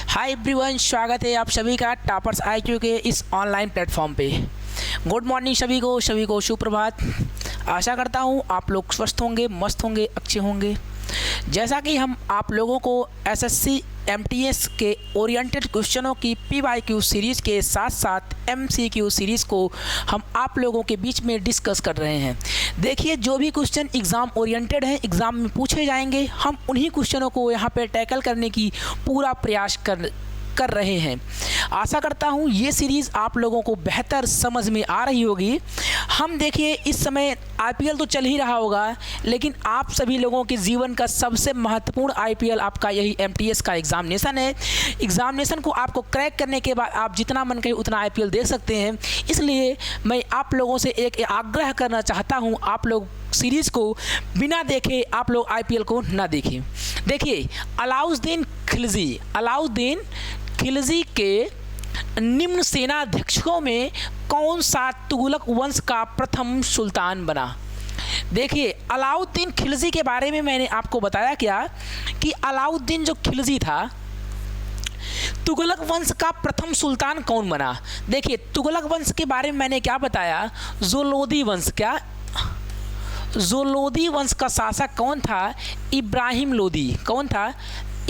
Hi everyone, स्वागत है आप सभी का टॉपर्स आईक्यू के इस ऑनलाइन प्लेटफॉर्म पे। गुड मॉर्निंग सभी को सुप्रभात। आशा करता हूँ आप लोग स्वस्थ होंगे, मस्त होंगे, अच्छे होंगे। जैसा कि हम आप लोगों को एसएससी एमटीएस के ओरिएंटेड क्वेश्चनों की पीवाईक्यू सीरीज़ के साथ साथ एमसीक्यू सीरीज़ को हम आप लोगों के बीच में डिस्कस कर रहे हैं। देखिए, जो भी क्वेश्चन एग्ज़ाम ओरिएंटेड हैं, एग्ज़ाम में पूछे जाएंगे, हम उन्हीं क्वेश्चनों को यहाँ पे टैकल करने की पूरा प्रयास कर रहे हैं। आशा करता हूँ ये सीरीज़ आप लोगों को बेहतर समझ में आ रही होगी। हम देखिए, इस समय आईपीएल तो चल ही रहा होगा, लेकिन आप सभी लोगों के जीवन का सबसे महत्वपूर्ण आईपीएल आपका यही एमटीएस का एग्ज़ामिनेशन है। एग्ज़ामिनेशन को आपको क्रैक करने के बाद आप जितना मन करे उतना आईपीएल देख सकते हैं। इसलिए मैं आप लोगों से एक आग्रह करना चाहता हूँ, आप लोग सीरीज़ को बिना देखे आप लोग आईपीएल को ना देखें। देखिए, अलाउद्दीन खिलजी के निम्न सेनाध्यक्षों में कौन सा तुगलक वंश का प्रथम सुल्तान बना। देखिए, अलाउद्दीन खिलजी के बारे में मैंने आपको बताया क्या कि अलाउद्दीन जो खिलजी था, तुगलक वंश का प्रथम सुल्तान कौन बना। देखिए, तुगलक वंश के बारे में मैंने क्या बताया, जोलोदी वंश। क्या जोलोदी वंश का शासक कौन था, इब्राहिम लोदी। कौन था,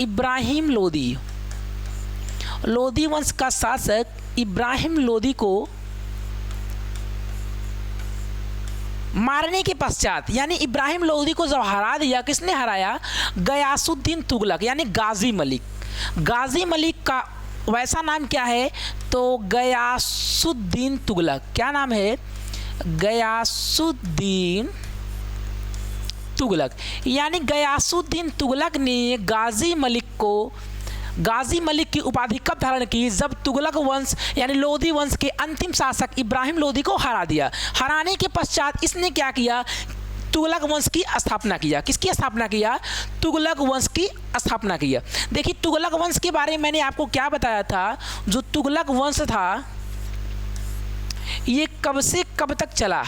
इब्राहिम लोदी। लोदी वंश का शासक इब्राहिम लोदी को मारने के पश्चात, यानी इब्राहिम लोदी को जब हरा दिया, किसने हराया, गयासुद्दीन तुगलक यानी गाजी मलिक। गाजी मलिक का वैसा नाम क्या है, तो गयासुद्दीन तुगलक। क्या नाम है, गयासुद्दीन तुगलक। यानी गयासुद्दीन तुगलक ने गाजी मलिक की उपाधि कब धारण की, जब तुगलक वंश यानी लोदी वंश के अंतिम शासक इब्राहिम लोदी को हरा दिया। हराने के पश्चात इसने क्या किया, तुगलक वंश की स्थापना किया। किसकी स्थापना किया, तुगलक वंश की स्थापना किया। देखिए, तुगलक वंश के बारे में मैंने आपको क्या बताया था, जो तुगलक वंश था ये कब से कब तक चला।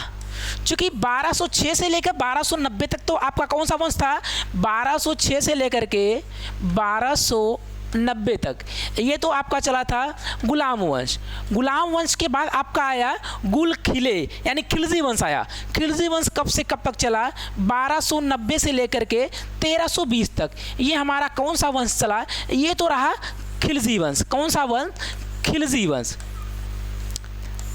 चूँकि 1206 से लेकर 1290 तक तो आपका कौन सा वंश था, 1206 से लेकर के 1290 तक ये तो आपका चला था गुलाम वंश। गुलाम वंश के बाद आपका आया गुल खिले यानी खिलजी वंश आया। खिलजी वंश कब से कब तक चला, 1290 से लेकर के 1320 तक ये हमारा कौन सा वंश चला, ये तो रहा खिलजी वंश। कौन सा वंश, खिलजी वंश।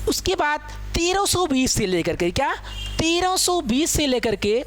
उसके बाद 1320 से लेकर के, क्या 1320 से लेकर के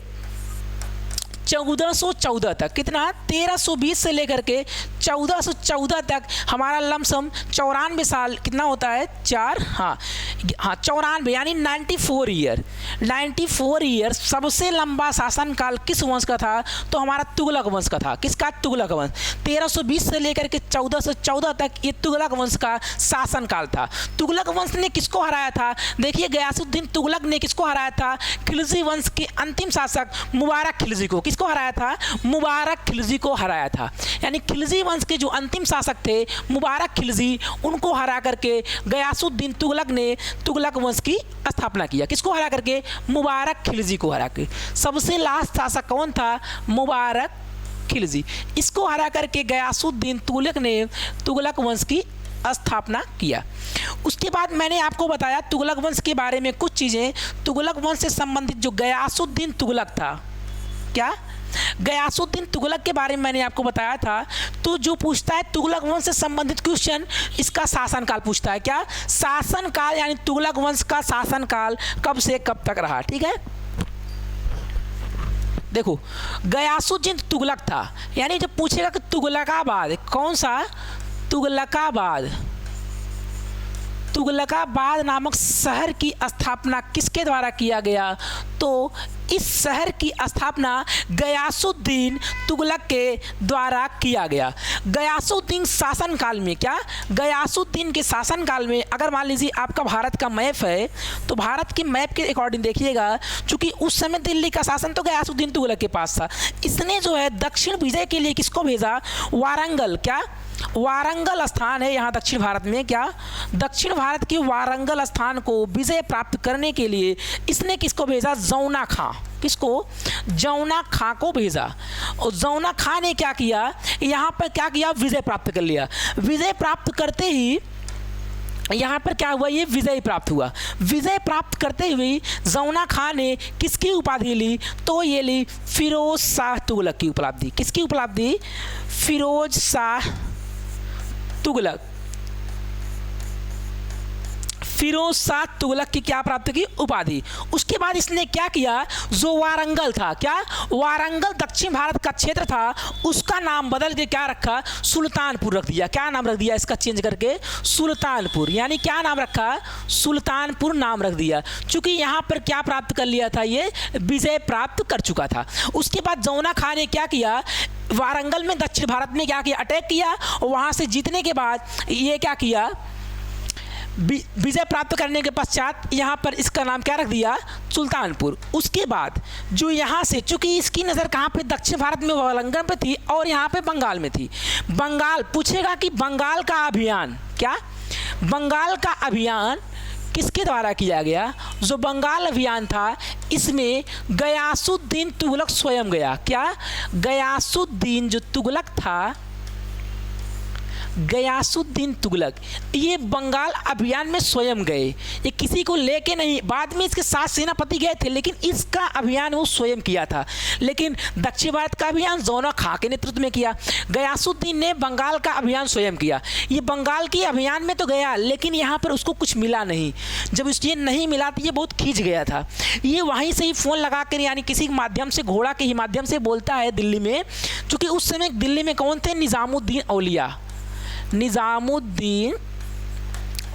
1414 तक, कितना 1320 से लेकर के 1414 तक हमारा लमसम 94 साल कितना होता है, 94 यानी 94 ईयर। 94 ईयर सबसे लंबा शासनकाल किस वंश का था, तो हमारा तुगलक वंश का था। किसका, तुगलक वंश। 1320 से लेकर के 1414 तक ये तुगलक वंश का शासनकाल था। तुगलक वंश ने किसको हराया था, देखिए गयासुद्दीन तुगलक ने किसको हराया था, खिलजी वंश के अंतिम शासक मुबारक खिलजी को। किसको हराया था, मुबारक खिलजी को हराया था। यानी खिलजी वंश के जो अंतिम शासक थे मुबारक खिलजी, उनको हरा करके गयासुद्दीन तुगलक ने तुगलक वंश की स्थापना किया। किसको हरा करके, मुबारक खिलजी को हरा के। सबसे लास्ट शासक कौन था, मुबारक खिलजी। इसको हरा करके गयासुद्दीन तुगलक ने तुगलक वंश की स्थापना किया। उसके बाद मैंने आपको बताया तुगलक वंश के बारे में कुछ चीज़ें। तुगलक वंश से संबंधित जो गयासुद्दीन तुगलक था, क्या गयासुद्दीन तुगलक के बारे में मैंने आपको बताया था। तो जो पूछता है तुगलक वंश से संबंधित क्वेश्चन, इसका शासनकाल पूछता है। क्या, शासनकाल यानी तुगलक वंश का शासनकाल कब से कब तक रहा। ठीक है, देखो गयासुद्दीन तुगलक था, यानी जब पूछेगा कि तुगलकाबाद, कौन सा, तुगलकाबाद नामक शहर की स्थापना किसके द्वारा किया गया, तो इस शहर की स्थापना गयासुद्दीन तुगलक के द्वारा किया गया। गयासुद्दीन शासनकाल में, क्या गयासुद्दीन के शासनकाल में, अगर मान लीजिए आपका भारत का मैप है तो भारत के मैप के अकॉर्डिंग देखिएगा, चूँकि उस समय दिल्ली का शासन तो गयासुद्दीन तुगलक के पास था। इसने जो है दक्षिण विजय के लिए किसको भेजा, वारंगल। क्या, वारंगल स्थान है यहाँ दक्षिण भारत में, क्या दक्षिण भारत के वारंगल स्थान को विजय प्राप्त करने के लिए इसने किसको भेजा? जौना खां। किसको? जौना खां को भेजा। और जौना खां ने क्या किया? यहाँ पर क्या किया? विजय प्राप्त कर लिया। विजय प्राप्त करते ही यहाँ पर क्या हुआ? ये विजय प्राप्त हुआ। विजय प्राप्त करते हुए जौना खां ने किसकी उपाधि ली? तो ये ली फिरोज शाह तुगलक की उपलब्धि। किसकी उपलब्धि? फिरोज शाह तुगलक। फिरोज शाह तुगलक की क्या प्राप्त की? उपाधि। उसके बाद इसने क्या किया? जो वारंगल था, क्या वारंगल दक्षिण भारत का क्षेत्र था, उसका नाम बदल के क्या रखा? सुल्तानपुर रख दिया। क्या नाम रख दिया इसका? चेंज करके सुल्तानपुर। यानी क्या नाम रखा? सुल्तानपुर नाम रख दिया। चूंकि यहाँ पर क्या प्राप्त कर लिया था? ये विजय प्राप्त कर चुका था। उसके बाद जौना खां ने क्या किया? वारंगल में दक्षिण भारत में क्या किया? अटैक किया। वहाँ से जीतने के बाद ये क्या किया? विजय प्राप्त करने के पश्चात यहाँ पर इसका नाम क्या रख दिया? सुल्तानपुर। उसके बाद जो यहाँ से, चूंकि इसकी नज़र कहाँ पे? दक्षिण भारत में वारंगल पे थी और यहाँ पे बंगाल में थी। बंगाल पूछेगा कि बंगाल का अभियान, क्या बंगाल का अभियान किसके द्वारा किया गया? जो बंगाल अभियान था इसमें गयासुद्दीन तुगलक स्वयं गया। क्या? गयासुद्दीन जो तुगलक था, गयासुद्दीन तुगलक, ये बंगाल अभियान में स्वयं गए। ये किसी को लेके नहीं, बाद में इसके 7 सेनापति गए थे, लेकिन इसका अभियान वो स्वयं किया था। लेकिन दक्षिण भारत का अभियान जौना खां के नेतृत्व में किया। गयासुद्दीन ने बंगाल का अभियान स्वयं किया। ये बंगाल के अभियान में तो गया, लेकिन यहाँ पर उसको कुछ मिला नहीं। जब ये नहीं मिला तो ये बहुत खींच गया था। ये वहीं से ही फ़ोन लगा कर, यानी किसी माध्यम से, घोड़ा के ही माध्यम से बोलता है दिल्ली में, क्योंकि उस समय दिल्ली में कौन थे? निज़ामुद्दीन औलिया। निज़ामुद्दीन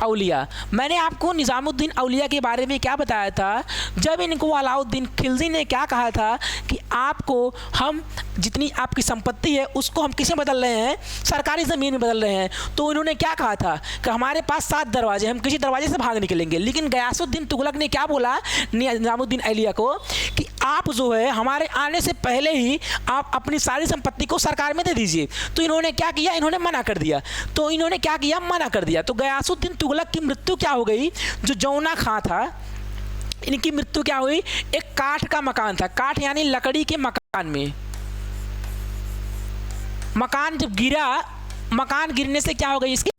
औलिया। मैंने आपको निज़ामुद्दीन औलिया के बारे में क्या बताया था? जब इनको अलाउद्दीन खिलजी ने क्या कहा था कि आपको हम जितनी आपकी संपत्ति है उसको हम किसमें बदल रहे हैं? सरकारी ज़मीन में बदल रहे हैं। तो इन्होंने क्या कहा था कि हमारे पास 7 दरवाजे, हम किसी दरवाजे से भाग निकलेंगे। लेकिन गयासुद्दीन तुगलक ने क्या बोला निज़ामुद्दीन औलिया को कि आप जो है हमारे आने से पहले ही आप अपनी सारी संपत्ति को सरकार में दे दीजिए। तो इन्होंने क्या किया? इन्होंने मना कर दिया। तो इन्होंने क्या किया? मना कर दिया। तो गयासुद्दीन तुगलक की मृत्यु क्या हो गई? जो जौना खां था, इनकी मृत्यु क्या हुई? एक काठ का मकान था, काठ यानी लकड़ी के मकान में। मकान जब गिरा, मकान गिरने से क्या हो गई? इसकी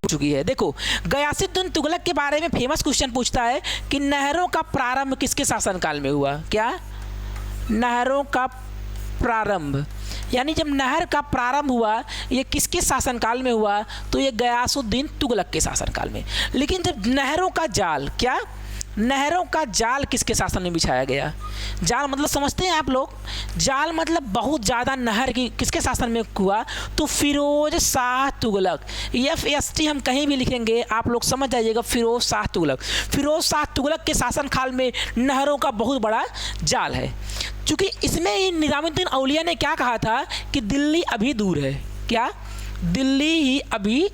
चुकी है। देखो, गयासुद्दीन तुगलक के बारे में फेमस क्वेश्चन पूछता है कि नहरों का प्रारंभ किसके शासनकाल में हुआ? क्या? नहरों का प्रारंभ, यानी जब नहर का प्रारंभ हुआ ये किसके शासनकाल में हुआ? तो ये गयासुद्दीन तुगलक के शासनकाल में। लेकिन जब नहरों का जाल, क्या नहरों का जाल किसके शासन में बिछाया गया? जाल मतलब समझते हैं आप लोग? जाल मतलब बहुत ज़्यादा नहर की किसके शासन में हुआ? तो फिरोज शाह तुगलक। FST हम कहीं भी लिखेंगे आप लोग समझ जाइएगा, फिरोज शाह तुगलक। फिरोज शाह तुगलक के शासनकाल में नहरों का बहुत बड़ा जाल है। चूँकि इसमें ही निज़ामुद्दीन औलिया ने क्या कहा था कि दिल्ली अभी दूर है। क्या? दिल्ली ही अभी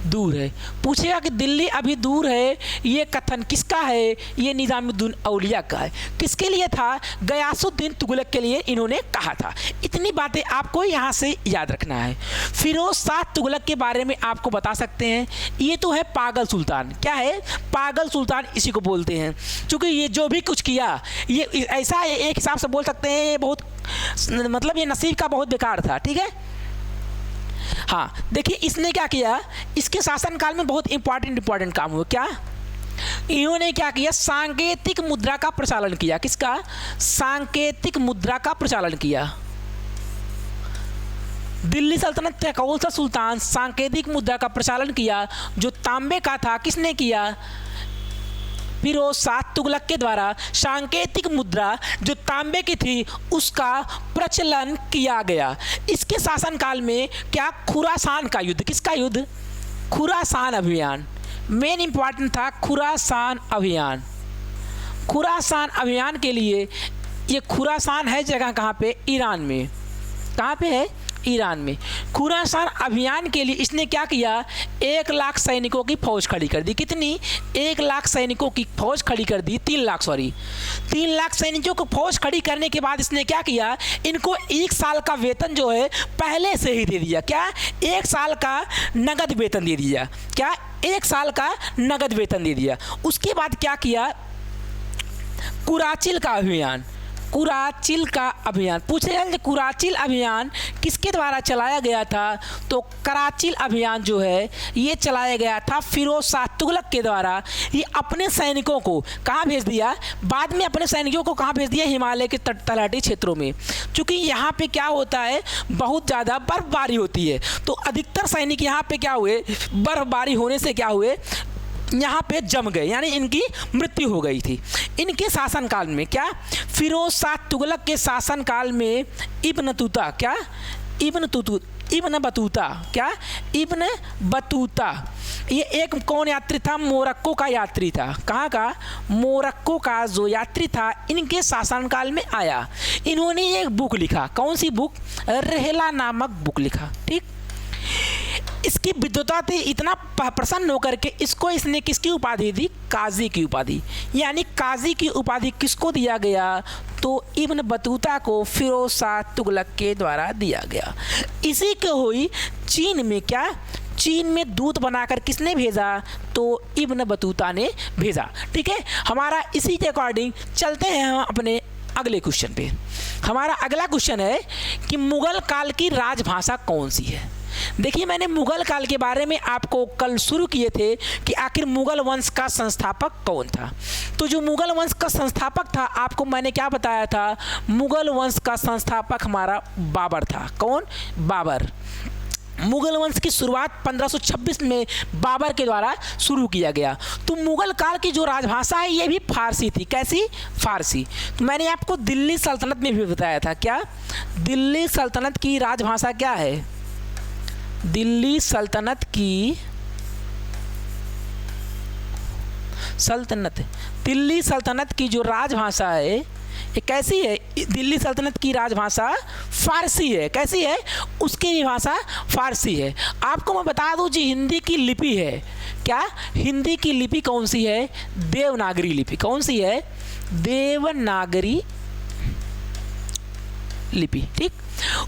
दूर है। पूछेगा कि दिल्ली अभी दूर है, ये कथन किसका है? ये निज़ामुद्दीन औलिया का है। किसके लिए था? गयासुद्दीन तुगलक के लिए इन्होंने कहा था। इतनी बातें आपको यहाँ से याद रखना है। फिरोज शाह तुगलक के बारे में आपको बता सकते हैं, ये तो है पागल सुल्तान। क्या है? पागल सुल्तान इसी को बोलते हैं। क्योंकि ये जो भी कुछ किया ये ऐसा एक हिसाब से बोल सकते हैं, ये बहुत मतलब ये नसीब का बहुत बेकार था। ठीक है। हाँ, देखिए इसने क्या किया, इसके शासनकाल में बहुत इंपॉर्टेंट काम हुआ। क्या? इन्होंने क्या किया? सांकेतिक मुद्रा का प्रचलन किया। किसका? सांकेतिक मुद्रा का प्रचलन किया। दिल्ली सल्तनत का कौन सा सुल्तान सांकेतिक मुद्रा का प्रचलन किया? जो तांबे का था। किसने किया? फिरोज शाह तुगलक के द्वारा सांकेतिक मुद्रा जो तांबे की थी उसका प्रचलन किया गया। इसके शासनकाल में क्या? खुरासान का युद्ध। किसका युद्ध? खुरासान अभियान। मेन इंपॉर्टेंट था खुरासान अभियान। खुरासान अभियान के लिए, ये खुरासान है जगह कहाँ पे? ईरान में। कहाँ पे है? ईरान में खुरासान अभियान के लिए इसने क्या किया, 1 लाख सैनिकों की फौज खड़ी कर दी। कितनी? 1 लाख सैनिकों की फौज खड़ी कर दी। 3 लाख सैनिकों को फौज खड़ी करने के बाद इसने क्या किया, इनको 1 साल का वेतन जो है पहले से ही दे दिया। क्या? 1 साल का नगद वेतन दे दिया। क्या? 1 साल का नगद वेतन दे दिया। उसके बाद क्या किया, कुराचिल का अभियान पूछे जाए, कुराचिल अभियान किसके द्वारा चलाया गया था? तो कराचिल अभियान जो है ये चलाया गया था फिरोज शाह तुगलक के द्वारा। ये अपने सैनिकों को कहाँ भेज दिया, बाद में अपने सैनिकों को कहाँ भेज दिया, हिमालय के तलहटी क्षेत्रों में। क्योंकि यहाँ पे क्या होता है, बहुत ज़्यादा बर्फबारी होती है, तो अधिकतर सैनिक यहाँ पे क्या हुए, बर्फबारी होने से क्या हुए, यहाँ पे जम गए, यानी इनकी मृत्यु हो गई थी। इनके शासनकाल में क्या, फिरोज शाह तुगलक के शासनकाल में इब्न बतूता ये एक कौन यात्री था, मोरक्को का यात्री था। कहाँ का? मोरक्को का जो यात्री था, इनके शासनकाल में आया। इन्होंने एक बुक लिखा। कौन सी बुक? रहला नामक बुक लिखा। ठीक, इसकी विद्वता से इतना प्रसन्न होकर के इसने किसकी उपाधि दी, काजी की उपाधि। यानी काजी की उपाधि किसको दिया गया, तो इब्न बतूता को फिरोज शाह तुगलक के द्वारा दिया गया। इसी को हुई चीन में क्या, चीन में दूत बनाकर किसने भेजा, तो इब्न बतूता ने भेजा। ठीक है, हमारा इसी के अकॉर्डिंग चलते हैं हम अपने अगले क्वेश्चन पे। हमारा अगला क्वेश्चन है कि मुगल काल की राजभाषा कौन सी है। देखिए, मैंने मुगल काल के बारे में आपको कल शुरू किए थे कि आखिर मुगल वंश का संस्थापक कौन था। तो जो मुगल वंश का संस्थापक था, आपको मैंने क्या बताया था, मुगल वंश का संस्थापक हमारा बाबर था। कौन? बाबर। मुगल वंश की शुरुआत 1526 में बाबर के द्वारा शुरू किया गया। तो मुगल काल की जो राजभाषा है ये भी फारसी थी। कैसी? फारसी। तो मैंने आपको दिल्ली सल्तनत में भी बताया था। क्या? दिल्ली सल्तनत की राजभाषा क्या है? दिल्ली सल्तनत की जो राजभाषा है ये कैसी है? दिल्ली सल्तनत की राजभाषा फारसी है। कैसी है? उसकी भी भाषा फारसी है। आपको मैं बता दूं जी, हिंदी की लिपि है क्या, हिंदी की लिपि कौन सी है? देवनागरी लिपि। कौन सी है? देवनागरी लिपि। ठीक,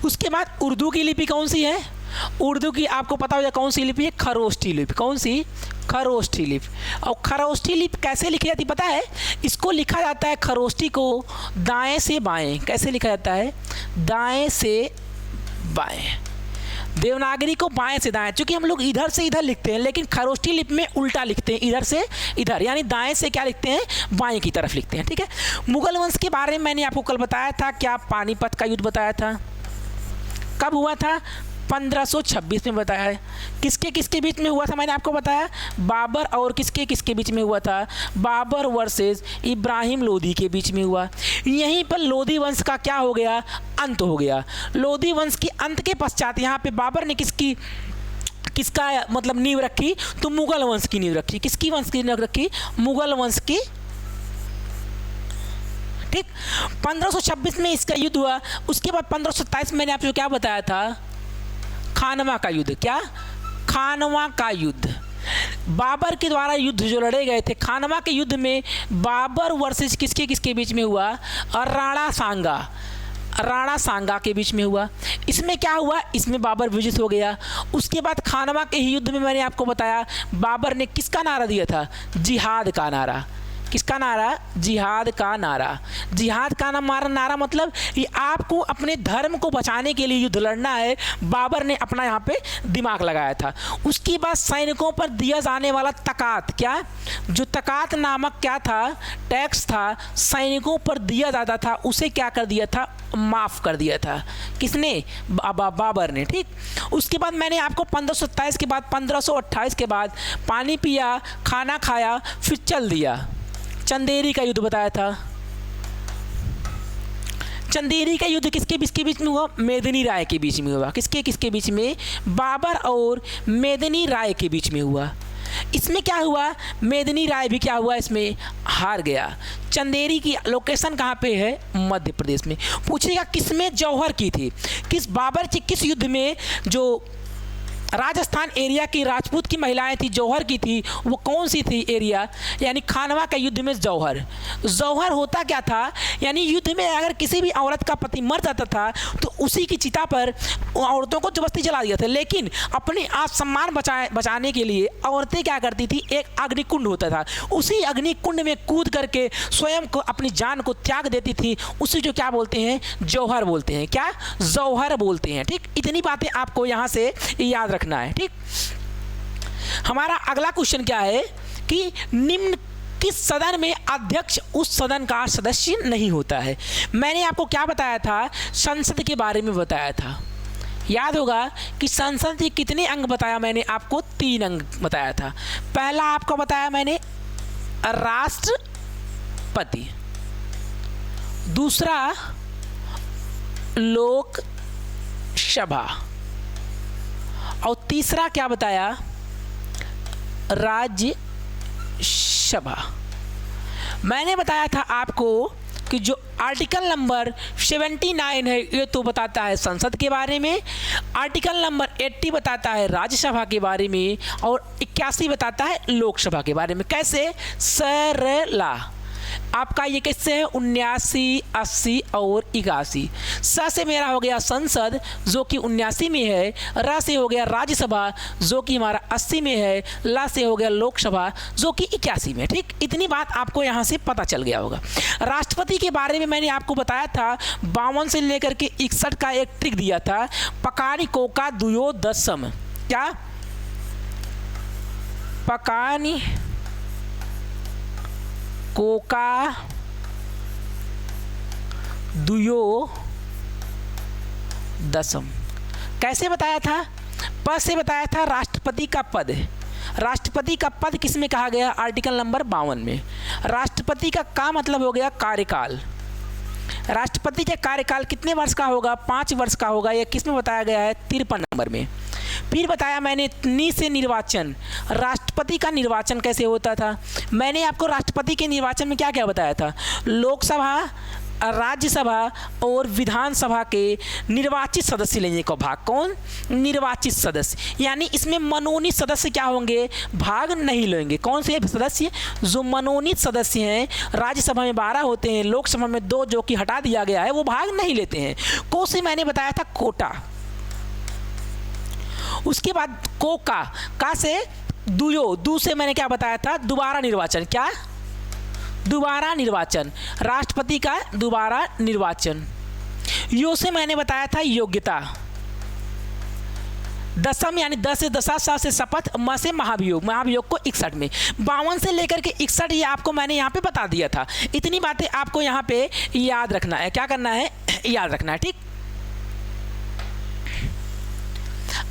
उसके बाद उर्दू की लिपि कौन सी है? उर्दू की आपको पता हो जाए कौन सी लिपि है? खरोष्ठी लिपि। कौन सी? खरोष्ठी लिपि। और खरोष्ठी लिपि कैसे लिखी जाती पता है? इसको लिखा जाता है खरोष्ठी को दाएं से बाएं। कैसे लिखा जाता है? दाएं से बाएं। देवनागरी को बाएं से दाएं, क्योंकि हम लोग इधर से इधर लिखते हैं, लेकिन खरोष्ठी लिपि में उल्टा लिखते हैं, इधर से इधर, यानी दाएं से क्या लिखते हैं? बाएं की तरफ लिखते हैं। ठीक है, मुगल वंश के बारे में मैंने आपको कल बताया था। क्या? पानीपत का युद्ध बताया था। कब हुआ था? 1526 में बताया है। किसके किसके बीच में हुआ था मैंने आपको बताया? बाबर और किसके किसके बीच में हुआ था? बाबर वर्सेस इब्राहिम लोदी के बीच में हुआ। यहीं पर लोदी वंश का क्या हो गया? अंत हो गया। लोदी वंश के अंत के पश्चात यहाँ पे बाबर ने किसका मतलब नींव रखी? तो मुगल वंश की नींव रखी। किसकी वंश की नींव रखी? मुगल वंश की। ठीक, 1526 में इसका युद्ध हुआ। उसके बाद 1527 मैंने आपको क्या बताया था? खानवा का युद्ध। क्या? खानवा का युद्ध। बाबर के द्वारा युद्ध जो लड़े गए थे, खानवा के युद्ध में बाबर वर्सेस किसके किसके बीच में हुआ? और राणा सांगा के बीच में हुआ। इसमें क्या हुआ? इसमें बाबर विजित हो गया। उसके बाद खानवा के ही युद्ध में मैंने आपको बताया बाबर ने किसका नारा दिया था? जिहाद का नारा। किसका नारा? जिहाद का नारा। जिहाद का नारा मतलब कि आपको अपने धर्म को बचाने के लिए युद्ध लड़ना है। बाबर ने अपना यहाँ पे दिमाग लगाया था। उसके बाद सैनिकों पर दिया जाने वाला तकात, क्या जो तकात नामक क्या था? टैक्स था, सैनिकों पर दिया जाता था, उसे क्या कर दिया था? माफ़ कर दिया था। किसने? बाबर ने। ठीक, उसके बाद मैंने आपको 1527 के बाद 1528 के बाद पानी पिया, खाना खाया, फिर चल दिया। चंदेरी का युद्ध बताया था। चंदेरी का युद्ध किसके बीच में हुआ? मेदिनी राय के बीच में हुआ। किसके बीच में? बाबर और मेदिनी राय के बीच में हुआ। इसमें क्या हुआ, मेदिनी राय भी क्या हुआ, इसमें हार गया। चंदेरी की लोकेशन कहाँ पे है, मध्य प्रदेश में। पूछेगा किसमें जौहर की थी, किस बाबर की किस युद्ध में जो राजस्थान एरिया की राजपूत की महिलाएं थी जौहर की थी, वो कौन सी थी एरिया, यानी खानवा के युद्ध में जौहर। जौहर होता क्या था, यानी युद्ध में अगर किसी भी औरत का पति मर जाता था तो उसी की चिता पर औरतों को जबरदस्ती जला दिया था। लेकिन अपने आत्मसम्मान बचाने के लिए औरतें क्या करती थी, एक अग्निकुंड होता था, उसी अग्निकुंड में कूद करके स्वयं को अपनी जान को त्याग देती थी। उसी जो क्या बोलते हैं, जौहर बोलते हैं, क्या जौहर बोलते हैं। ठीक, इतनी बातें आपको यहाँ से याद रखना है। ठीक, हमारा अगला क्वेश्चन क्या है कि निम्न किस सदन में अध्यक्ष उस सदन का सदस्य नहीं होता है। मैंने आपको क्या बताया था, संसद के बारे में बताया था। याद होगा कि संसद के कितने अंग बताया मैंने आपको, 3 अंग बताया था। पहला आपको बताया मैंने राष्ट्रपति, दूसरा लोकसभा, और तीसरा क्या बताया, राज्यसभा। मैंने बताया था आपको कि जो आर्टिकल नंबर 79 है ये तो बताता है संसद के बारे में, आर्टिकल नंबर 80 बताता है राज्यसभा के बारे में, और 81 बताता है लोकसभा के बारे में। कैसे, सरला। आपका ये कैसे है, 79, 80 और 81। स से मेरा हो गया संसद जो कि 79 में है, र से हो गया राज्यसभा जो कि हमारा 80 में है, ला से हो गया लोकसभा जो कि 81 में। ठीक, इतनी बात आपको यहाँ से पता चल गया होगा। राष्ट्रपति के बारे में मैंने आपको बताया था 52 से लेकर के 61 का एक ट्रिक दिया था, पकानी कोका दुयो दसम। क्या, पकानी कोका दुयो दसम। कैसे बताया था, पद से बताया था, राष्ट्रपति का पद। राष्ट्रपति का पद किस में कहा गया, आर्टिकल नंबर 52 में। राष्ट्रपति का मतलब हो गया कार्यकाल। राष्ट्रपति का कार्यकाल कितने वर्ष का होगा, 5 वर्ष का होगा। यह किस में बताया गया है, 53 नंबर में। फिर बताया मैंने नी से निर्वाचन, राष्ट्रपति का निर्वाचन कैसे होता था। मैंने आपको राष्ट्रपति के निर्वाचन में क्या क्या बताया था, लोकसभा, राज्यसभा और विधानसभा के निर्वाचित सदस्य लेने को भाग। कौन, निर्वाचित सदस्य, यानी इसमें मनोनीत सदस्य क्या होंगे, भाग नहीं लेंगे। कौन से सदस्य, जो मनोनीत सदस्य हैं। राज्यसभा में 12 होते हैं, लोकसभा में 2 जो कि हटा दिया गया है, वो भाग नहीं लेते हैं। को से मैंने बताया था कोटा, उसके बाद कोका, का से दुयो, दू से मैंने क्या बताया था, दोबारा निर्वाचन। क्या, दोबारा निर्वाचन, राष्ट्रपति का दोबारा निर्वाचन। यो से मैंने बताया था योग्यता। दसम यानी 10 से दशा, सा से शपथ, म से महाभियोग, महाभियोग को 61 में। 52 से लेकर के 61 ये आपको मैंने यहाँ पे बता दिया था। इतनी बातें आपको यहाँ पे याद रखना है। क्या करना है, याद रखना है। ठीक,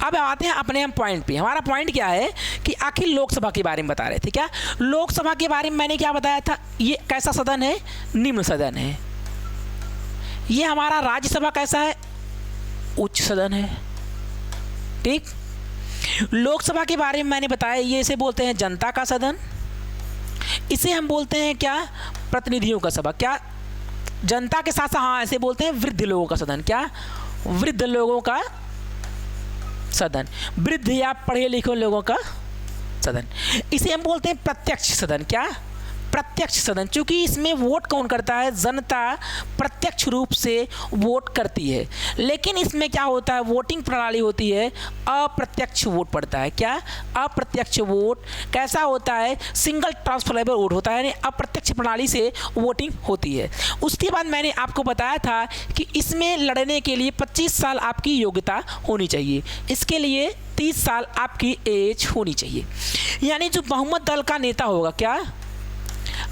अब आते हैं अपने हम पॉइंट पे। हमारा पॉइंट क्या है कि आखिर लोकसभा के बारे में बता रहे थे। क्या, लोकसभा के बारे में मैंने क्या बताया था, ये कैसा सदन है, निम्न सदन है। ये हमारा राज्यसभा कैसा है, उच्च सदन है। ठीक, लोकसभा के बारे में मैंने बताया, ये इसे बोलते हैं जनता का सदन, इसे हम बोलते हैं क्या, प्रतिनिधियों का सभा। क्या, जनता के साथ साथ हाँ ऐसे बोलते हैं वृद्ध लोगों का सदन। क्या, वृद्ध लोगों का सदन, वृद्ध या पढ़े लिखे लोगों का सदन। इसे हम बोलते हैं प्रत्यक्ष सदन। क्या, प्रत्यक्ष सदन, क्योंकि इसमें वोट कौन करता है, जनता प्रत्यक्ष रूप से वोट करती है। लेकिन इसमें क्या होता है, वोटिंग प्रणाली होती है, अप्रत्यक्ष वोट पड़ता है। क्या, अप्रत्यक्ष वोट कैसा होता है, सिंगल ट्रांसफरेबल वोट होता है, यानी अप्रत्यक्ष प्रणाली से वोटिंग होती है। उसके बाद मैंने आपको बताया था कि इसमें लड़ने के लिए 25 साल आपकी योग्यता होनी चाहिए, इसके लिए 30 साल आपकी एज होनी चाहिए। यानी जो बहुमत दल का नेता होगा, क्या,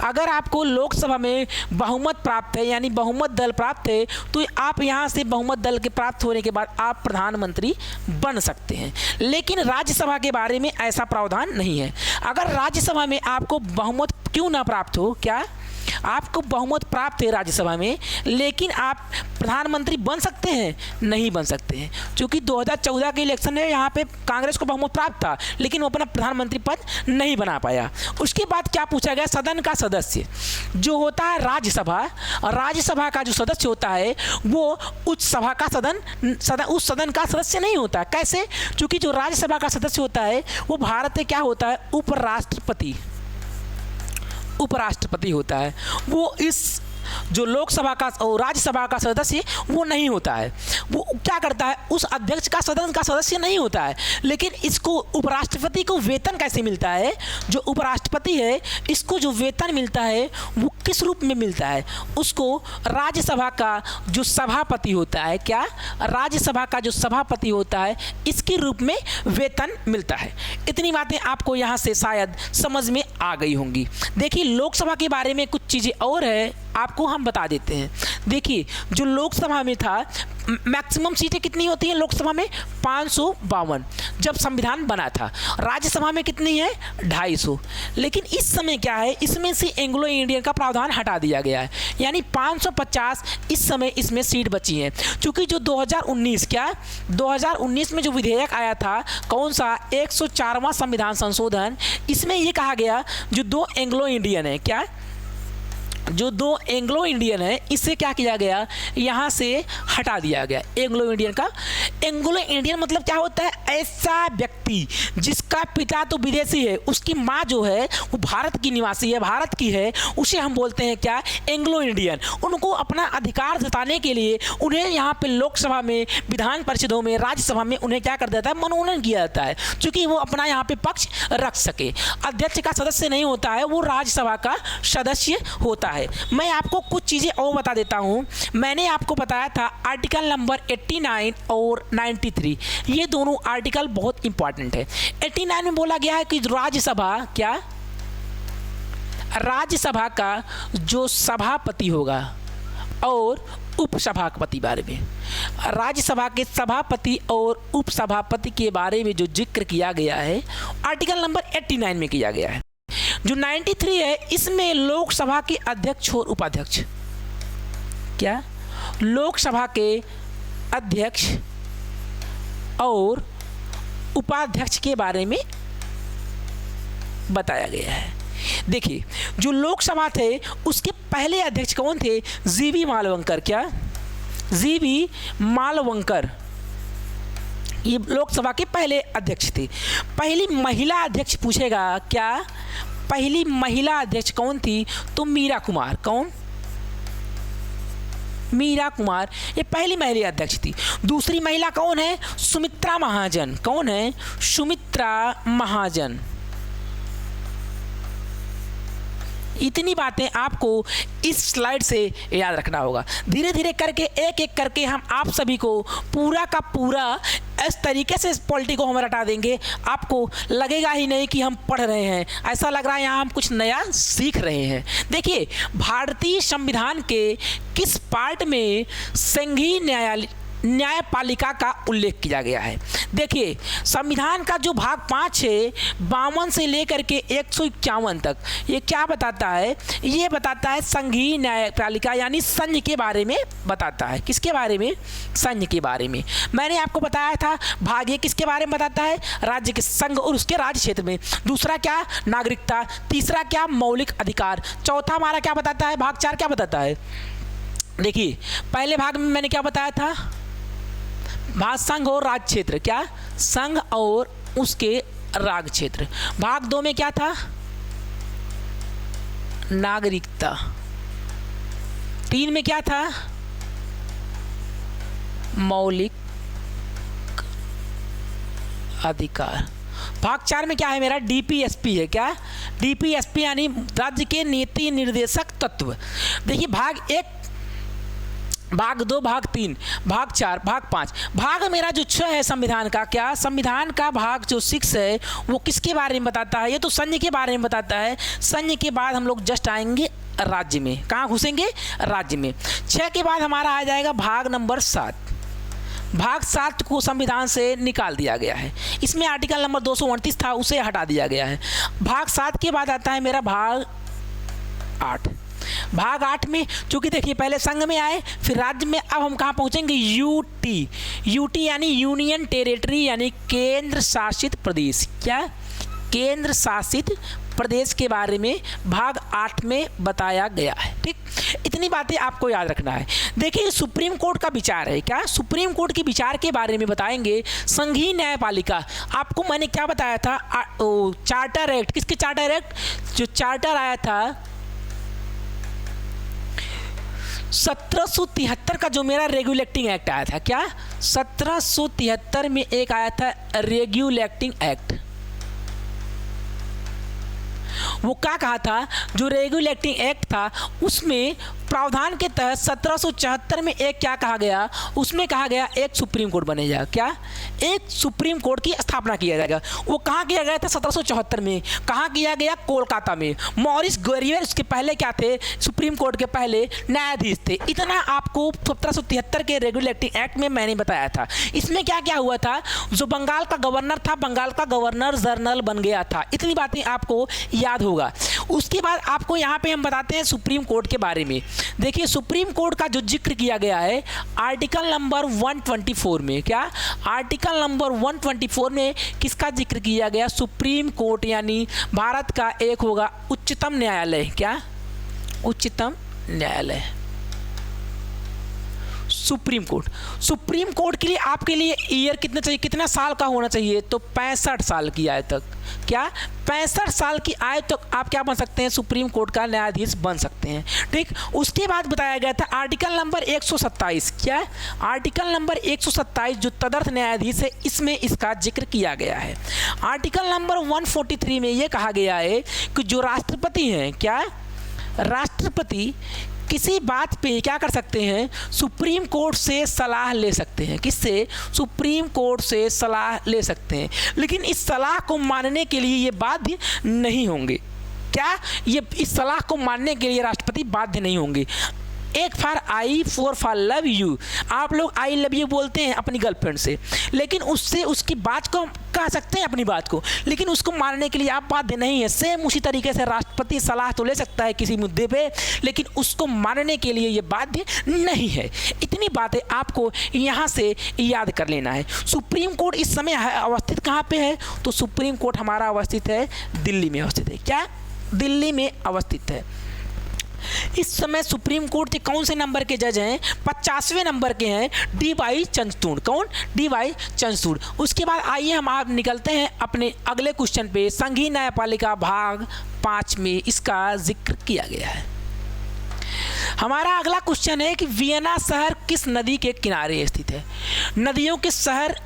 अगर आपको लोकसभा में बहुमत प्राप्त है, यानी बहुमत दल प्राप्त है, तो आप यहाँ से बहुमत दल के प्राप्त होने के बाद आप प्रधानमंत्री बन सकते हैं। लेकिन राज्यसभा के बारे में ऐसा प्रावधान नहीं है। अगर राज्यसभा में आपको बहुमत क्यों ना प्राप्त हो, क्या, आपको बहुमत प्राप्त है राज्यसभा में, लेकिन आप प्रधानमंत्री बन सकते हैं? नहीं बन सकते हैं, क्योंकि 2014 के इलेक्शन में यहाँ पे कांग्रेस को बहुमत प्राप्त था, लेकिन वो अपना प्रधानमंत्री पद नहीं बना पाया। उसके बाद क्या पूछा गया? सदन का सदस्य जो होता है राज्यसभा, और राज्यसभा का जो सदस्य होता है वो उच्च सभा का उस सदन का सदस्य नहीं होता। कैसे? क्योंकि जो राज्यसभा का सदस्य होता है वो भारत में क्या होता है? उपराष्ट्रपति होता है। वो इस जो लोकसभा का और राज्यसभा का सदस्य वो नहीं होता है। वो क्या करता है? उस अध्यक्ष का सदन का सदस्य नहीं होता है। लेकिन इसको उपराष्ट्रपति को वेतन कैसे मिलता है? जो उपराष्ट्रपति है इसको जो वेतन मिलता है वो किस रूप में मिलता है? उसको राज्यसभा का जो सभापति होता है, क्या राज्यसभा का जो सभापति होता है इसके रूप में वेतन मिलता है। इतनी बातें आपको यहाँ से शायद समझ में आ गई होंगी। देखिए, लोकसभा के बारे में कुछ चीज़ें और है, आपको हम बता देते हैं। देखिए, जो लोकसभा में था, मैक्सिमम सीटें कितनी होती हैं लोकसभा में? 552 जब संविधान बना था। राज्यसभा में कितनी है? 250। लेकिन इस समय क्या है, इसमें से एंग्लो इंडियन का प्रावधान हटा दिया गया है, यानी 550 इस समय इसमें सीट बची हैं। क्योंकि जो 2019 में जो विधेयक आया था, कौन सा? 104वां संविधान संशोधन, इसमें ये कहा गया जो 2 एंग्लो इंडियन है, क्या जो 2 एंग्लो इंडियन है इससे क्या किया गया? यहाँ से हटा दिया गया एंग्लो इंडियन का। एंग्लो इंडियन मतलब क्या होता है? ऐसा व्यक्ति जिसका पिता तो विदेशी है, उसकी माँ जो है वो भारत की निवासी है, भारत की है, उसे हम बोलते हैं क्या? Anglo Indian. उनको अपना अधिकार जताने के लिए उन्हें यहाँ पे लोकसभा में, विधान परिषदों में, राज्यसभा में उन्हें क्या कर देता है? मनोनयन किया जाता है, क्योंकि वो अपना यहाँ पे पक्ष रख सके। अध्यक्ष का सदस्य नहीं होता है, वो राज्यसभा का सदस्य होता है। मैं आपको कुछ चीज़ें और बता देता हूं। मैंने आपको बताया था आर्टिकल नंबर 89 और 93, ये दोनों आर्टिकल बहुत इंपॉर्टेंट है। 89 में बोला गया है कि राज्यसभा, क्या राज्यसभा का जो सभापति होगा और उपसभापति बारे में, राज्यसभा के सभापति और उपसभापति के बारे में जो जिक्र किया गया है आर्टिकल नंबर 89 में किया गया है। जो 93 है इसमें लोकसभा के अध्यक्ष और उपाध्यक्ष, क्या लोकसभा के अध्यक्ष और उपाध्यक्ष के बारे में बताया गया है। देखिए, जो लोकसभा थे उसके पहले अध्यक्ष कौन थे? जीवी मालवंकर। क्या? जीवी मालवंकर ये लोकसभा के पहले अध्यक्ष थे। पहली महिला अध्यक्ष पूछेगा, क्या पहली महिला अध्यक्ष कौन थी? तो मीरा कुमार। कौन? मीरा कुमार, ये पहली महिला अध्यक्ष थी। दूसरी महिला कौन है? सुमित्रा महाजन। कौन है? सुमित्रा महाजन। इतनी बातें आपको इस स्लाइड से याद रखना होगा। धीरे धीरे करके एक एक करके हम आप सभी को पूरा का पूरा इस तरीके से इस पॉलिटी को हम रटा देंगे, आपको लगेगा ही नहीं कि हम पढ़ रहे हैं, ऐसा लग रहा है यहाँ हम कुछ नया सीख रहे हैं। देखिए, भारतीय संविधान के किस पार्ट में संघीय न्यायपालिका का उल्लेख किया गया है? देखिए, संविधान का जो भाग 5 है 52 से लेकर के 151 तक, ये क्या बताता है? ये बताता है संघीय न्यायपालिका यानी संघ के बारे में बताता है। किसके बारे में? संघ के बारे में। मैंने आपको बताया था भाग 1 किसके बारे में बताता है? राज्य के संघ और उसके राज्य क्षेत्र में। दूसरा क्या? नागरिकता। तीसरा क्या? मौलिक अधिकार। चौथा हमारा क्या बताता है? भाग 4 क्या बताता है? देखिए, पहले भाग में मैंने क्या बताया था? भाग संघ और राज्य क्षेत्र। क्या? संघ और उसके राज्य क्षेत्र। भाग 2 में क्या था? नागरिकता। 3 में क्या था? मौलिक अधिकार। भाग 4 में क्या है मेरा? डीपीएसपी है। क्या? डीपीएसपी यानी राज्य के नीति निर्देशक तत्व। देखिए, भाग 1, भाग 2, भाग 3, भाग 4, भाग 5। भाग मेरा जो 6 है संविधान का, क्या संविधान का भाग जो 6 है वो किसके बारे में बताता है? ये तो संघ के बारे में बताता है। संघ के बाद हम लोग जस्ट आएंगे राज्य में। कहाँ घुसेंगे? राज्य में। 6 के बाद हमारा आ जाएगा भाग नंबर 7। भाग 7 को संविधान से निकाल दिया गया है। इसमें आर्टिकल नंबर 229 था, उसे हटा दिया गया है। भाग 7 के बाद आता है मेरा भाग 8। भाग 8 में चूंकि देखिए पहले संघ में आए फिर राज्य में, अब हम कहाँ पहुँचेंगे, यूटी। यूटी यानी यूनियन टेरिटरी यानी केंद्र शासित प्रदेश। क्या, केंद्र शासित प्रदेश के बारे में भाग 8 में बताया गया है। ठीक, इतनी बातें आपको याद रखना है। देखिए सुप्रीम कोर्ट का विचार है, क्या सुप्रीम कोर्ट के विचार के बारे में बताएंगे। संघीय न्यायपालिका, आपको मैंने क्या बताया था, चार्टर एक्ट, किसके चार्टर एक्ट, जो चार्टर आया था 1773 का, जो मेरा रेगुलेटिंग एक्ट आया था। क्या, 1773 में एक आया था रेगुलेटिंग एक्ट। वो क्या कहा था, जो रेगुलेटिंग एक्ट था उसमें प्रावधान के तहत 1774 में एक क्या कहा गया, उसमें कहा गया एक सुप्रीम कोर्ट बनेगा। क्या, एक सुप्रीम कोर्ट की स्थापना किया जाएगा। वो कहाँ किया गया था, 1774 में। कहाँ किया गया, कोलकाता में। मॉरिस गोरियर उसके पहले क्या थे, सुप्रीम कोर्ट के पहले न्यायाधीश थे। इतना आपको 1773 के रेगुलेटिंग एक्ट में मैंने बताया था। इसमें क्या क्या हुआ था, जो बंगाल का गवर्नर था, बंगाल का गवर्नर जनरल बन गया था। इतनी बातें आपको याद होगा। उसके बाद आपको यहाँ पे हम बताते हैं सुप्रीम कोर्ट के बारे में। देखिए सुप्रीम कोर्ट का जो जिक्र किया गया है आर्टिकल नंबर 124 में। क्या, आर्टिकल नंबर 124 में किसका जिक्र किया गया, सुप्रीम कोर्ट यानी भारत का एक होगा उच्चतम न्यायालय। क्या, उच्चतम न्यायालय, सुप्रीम कोर्ट। सुप्रीम कोर्ट के लिए आपके लिए ईयर कितना चाहिए, कितना साल का होना चाहिए, तो 65 साल की आयु तक। क्या, 65 साल की आयु तक आप क्या बन सकते हैं, सुप्रीम कोर्ट का न्यायाधीश बन सकते हैं। ठीक, उसके बाद बताया गया था आर्टिकल नंबर 127। क्या, आर्टिकल नंबर 127 जो तदर्थ न्यायाधीश है, इसमें इसका जिक्र किया गया है। आर्टिकल नंबर 143 में यह कहा गया है कि जो राष्ट्रपति हैं, क्या, राष्ट्रपति किसी बात पे क्या कर सकते हैं, सुप्रीम कोर्ट से सलाह ले सकते हैं। किससे, सुप्रीम कोर्ट से सलाह ले सकते हैं, लेकिन इस सलाह को मानने के लिए ये बाध्य नहीं होंगे। क्या, ये इस सलाह को मानने के लिए राष्ट्रपति बाध्य नहीं होंगे। एक for I, four for love you, आप लोग आई लव यू बोलते हैं अपनी गर्लफ्रेंड से, लेकिन उससे उसकी बात को कह सकते हैं, अपनी बात को, लेकिन उसको मानने के लिए आप बाध्य नहीं है। सेम उसी तरीके से राष्ट्रपति सलाह तो ले सकता है किसी मुद्दे पे, लेकिन उसको मानने के लिए ये बाध्य नहीं है। इतनी बातें आपको यहाँ से याद कर लेना है। सुप्रीम कोर्ट इस समय अवस्थित कहाँ पे है, तो सुप्रीम कोर्ट हमारा अवस्थित है दिल्ली में अवस्थित है। क्या, दिल्ली में अवस्थित है। इस समय सुप्रीम कोर्ट के कौन से नंबर के जज हैं, 50वें नंबर के हैं, डी.वाई. चंद्रचूड़। कौन, डी.वाई. चंद्रचूड़। उसके बाद आइए हम आप निकलते हैं अपने अगले क्वेश्चन पे। संघीय न्यायपालिका भाग 5 में इसका जिक्र किया गया है। हमारा अगला क्वेश्चन है कि वियना शहर किस नदी के किनारे स्थित है। नदियों के शहर,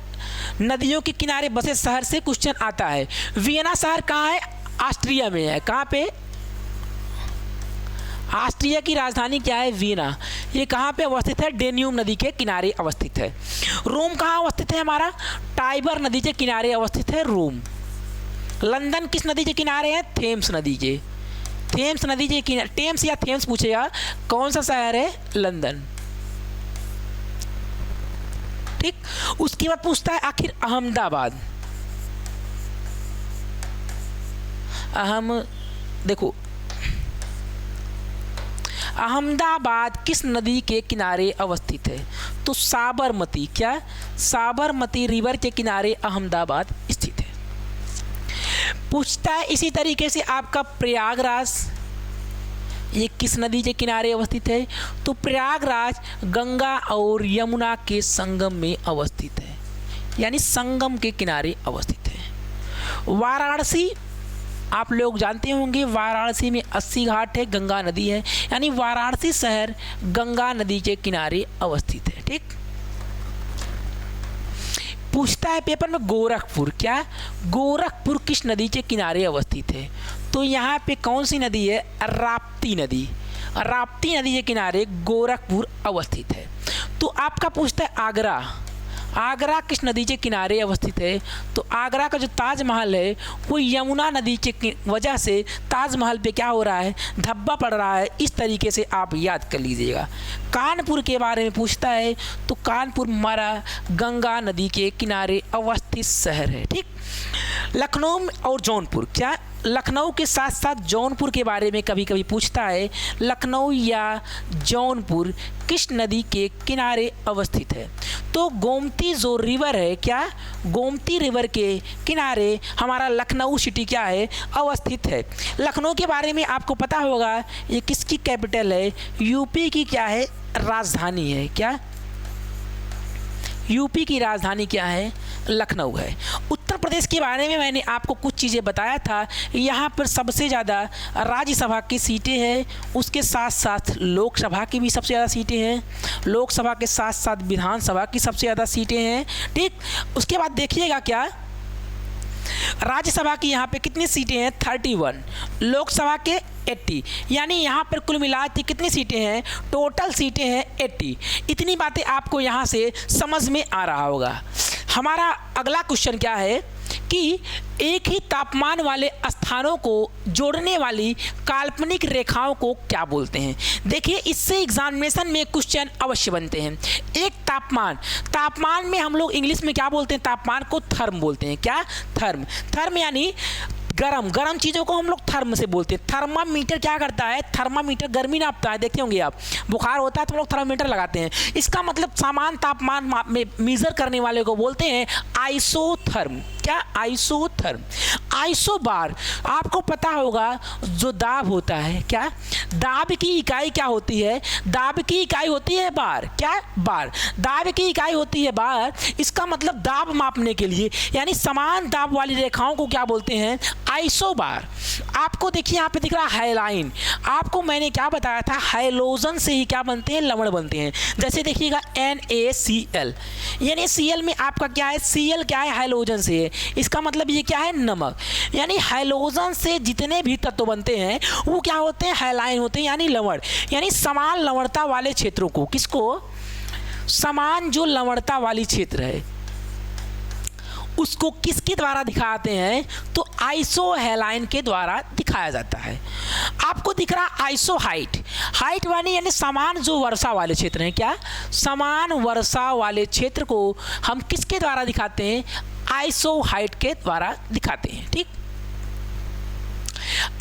नदियों के किनारे बसे शहर से क्वेश्चन आता है। वियना शहर कहाँ है, ऑस्ट्रिया में है। कहाँ पे, ऑस्ट्रिया की राजधानी क्या है, वियना। ये कहाँ पे अवस्थित है, डेन्यूब नदी के किनारे अवस्थित है। रोम कहाँ अवस्थित है हमारा, टाइबर नदी के किनारे अवस्थित है रोम। लंदन किस नदी के किनारे है, थेम्स नदी के, थेम्स नदी के किनारे। टेम्स या थेम्स पूछेगा, कौन सा शहर है, लंदन। ठीक, उसके बाद पूछता है आखिर अहमदाबाद, देखो अहमदाबाद किस नदी के किनारे अवस्थित है, तो साबरमती। क्या, साबरमती रिवर के किनारे अहमदाबाद स्थित है। पूछता है इसी तरीके से आपका प्रयागराज, ये किस नदी के किनारे अवस्थित है, तो प्रयागराज गंगा और यमुना के संगम में अवस्थित है, यानी संगम के किनारे अवस्थित है। वाराणसी आप लोग जानते होंगे, वाराणसी में 80 घाट है, गंगा नदी है, यानी वाराणसी शहर गंगा नदी के किनारे अवस्थित है। ठीक, पूछता है पेपर में गोरखपुर। क्या, गोरखपुर किस नदी के किनारे अवस्थित है, तो यहाँ पे कौन सी नदी है, राप्ती नदी। राप्ती नदी के किनारे गोरखपुर अवस्थित है। तो आपका पूछता है आगरा, आगरा किस नदी के किनारे अवस्थित है, तो आगरा का जो ताजमहल है वो यमुना नदी के वजह से ताजमहल पे क्या हो रहा है, धब्बा पड़ रहा है। इस तरीके से आप याद कर लीजिएगा। कानपुर के बारे में पूछता है, तो कानपुर हमारा गंगा नदी के किनारे अवस्थित शहर है। ठीक, लखनऊ और जौनपुर। क्या, लखनऊ के साथ साथ जौनपुर के बारे में कभी कभी पूछता है। लखनऊ या जौनपुर किस नदी के किनारे अवस्थित है? तो गोमती जो रिवर है, क्या गोमती रिवर के किनारे हमारा लखनऊ सिटी क्या है, अवस्थित है। लखनऊ के बारे में आपको पता होगा ये किसकी कैपिटल है, यूपी की क्या है, राजधानी है। क्या यूपी की राजधानी क्या है, लखनऊ है। उत्तर प्रदेश के बारे में मैंने आपको कुछ चीज़ें बताया था। यहाँ पर सबसे ज़्यादा राज्यसभा की सीटें हैं, उसके साथ साथ लोकसभा की भी सबसे ज़्यादा सीटें हैं, लोकसभा के साथ साथ विधानसभा की सबसे ज़्यादा सीटें हैं। ठीक, उसके बाद देखिएगा क्या राज्यसभा की यहाँ पे कितनी सीटें हैं, 31, लोकसभा के 80, यानी यहाँ पर कुल मिला के कितनी सीटें हैं, टोटल सीटें हैं 80। इतनी बातें आपको यहाँ से समझ में आ रहा होगा। हमारा अगला क्वेश्चन क्या है कि एक ही तापमान वाले स्थानों को जोड़ने वाली काल्पनिक रेखाओं को क्या बोलते हैं? देखिए, इससे एग्जामिनेशन में क्वेश्चन अवश्य बनते हैं। एक तापमान में हम लोग इंग्लिश में क्या बोलते हैं, तापमान को थर्म बोलते हैं। क्या, थर्म यानी गरम चीज़ों को हम लोग थर्म से बोलते हैं। थर्मामीटर क्या करता है, थर्मामीटर गर्मी नापता है। देखते होंगे आप, बुखार होता है तो हम लोग थर्मामीटर लगाते हैं। इसका मतलब समान तापमान में मेजर करने वाले को बोलते हैं आइसोथर्म। क्या, आइसोथर्म। आइसोबार, आपको पता होगा जो दाब होता है, क्या दाब की इकाई क्या होती है, दाब की इकाई होती है बार। क्या, बार। दाब की इकाई होती है बार। इसका मतलब दाब मापने के लिए, यानी समान दाब वाली रेखाओं को क्या बोलते हैं, आइसोबार। आपको देखिए यहाँ पे दिख रहा है हाइलाइन। आपको मैंने क्या बताया था, हाइलोजन से ही क्या बनते हैं, लवण बनते हैं। जैसे देखिएगा NaCl, यानी Cl में आपका क्या है, Cl क्या है, हाइलोजन से है। इसका मतलब ये क्या है, नमक। यानी हाइलोजन से जितने भी तत्व बनते हैं वो क्या होते हैं, हाइलाइन होते हैं, यानी लवण। यानी समान लवणता वाले क्षेत्रों को, किसको, समान जो लवणता वाली क्षेत्र है उसको किसके द्वारा दिखाते हैं, तो आइसोहेलाइन के द्वारा दिखाया जाता है। आपको दिख रहा आइसोहाइट, हाइट वाली यानी समान जो वर्षा वाले क्षेत्र हैं। क्या, समान वर्षा वाले क्षेत्र को हम किसके द्वारा दिखाते हैं, आइसोहाइट के द्वारा दिखाते हैं। ठीक,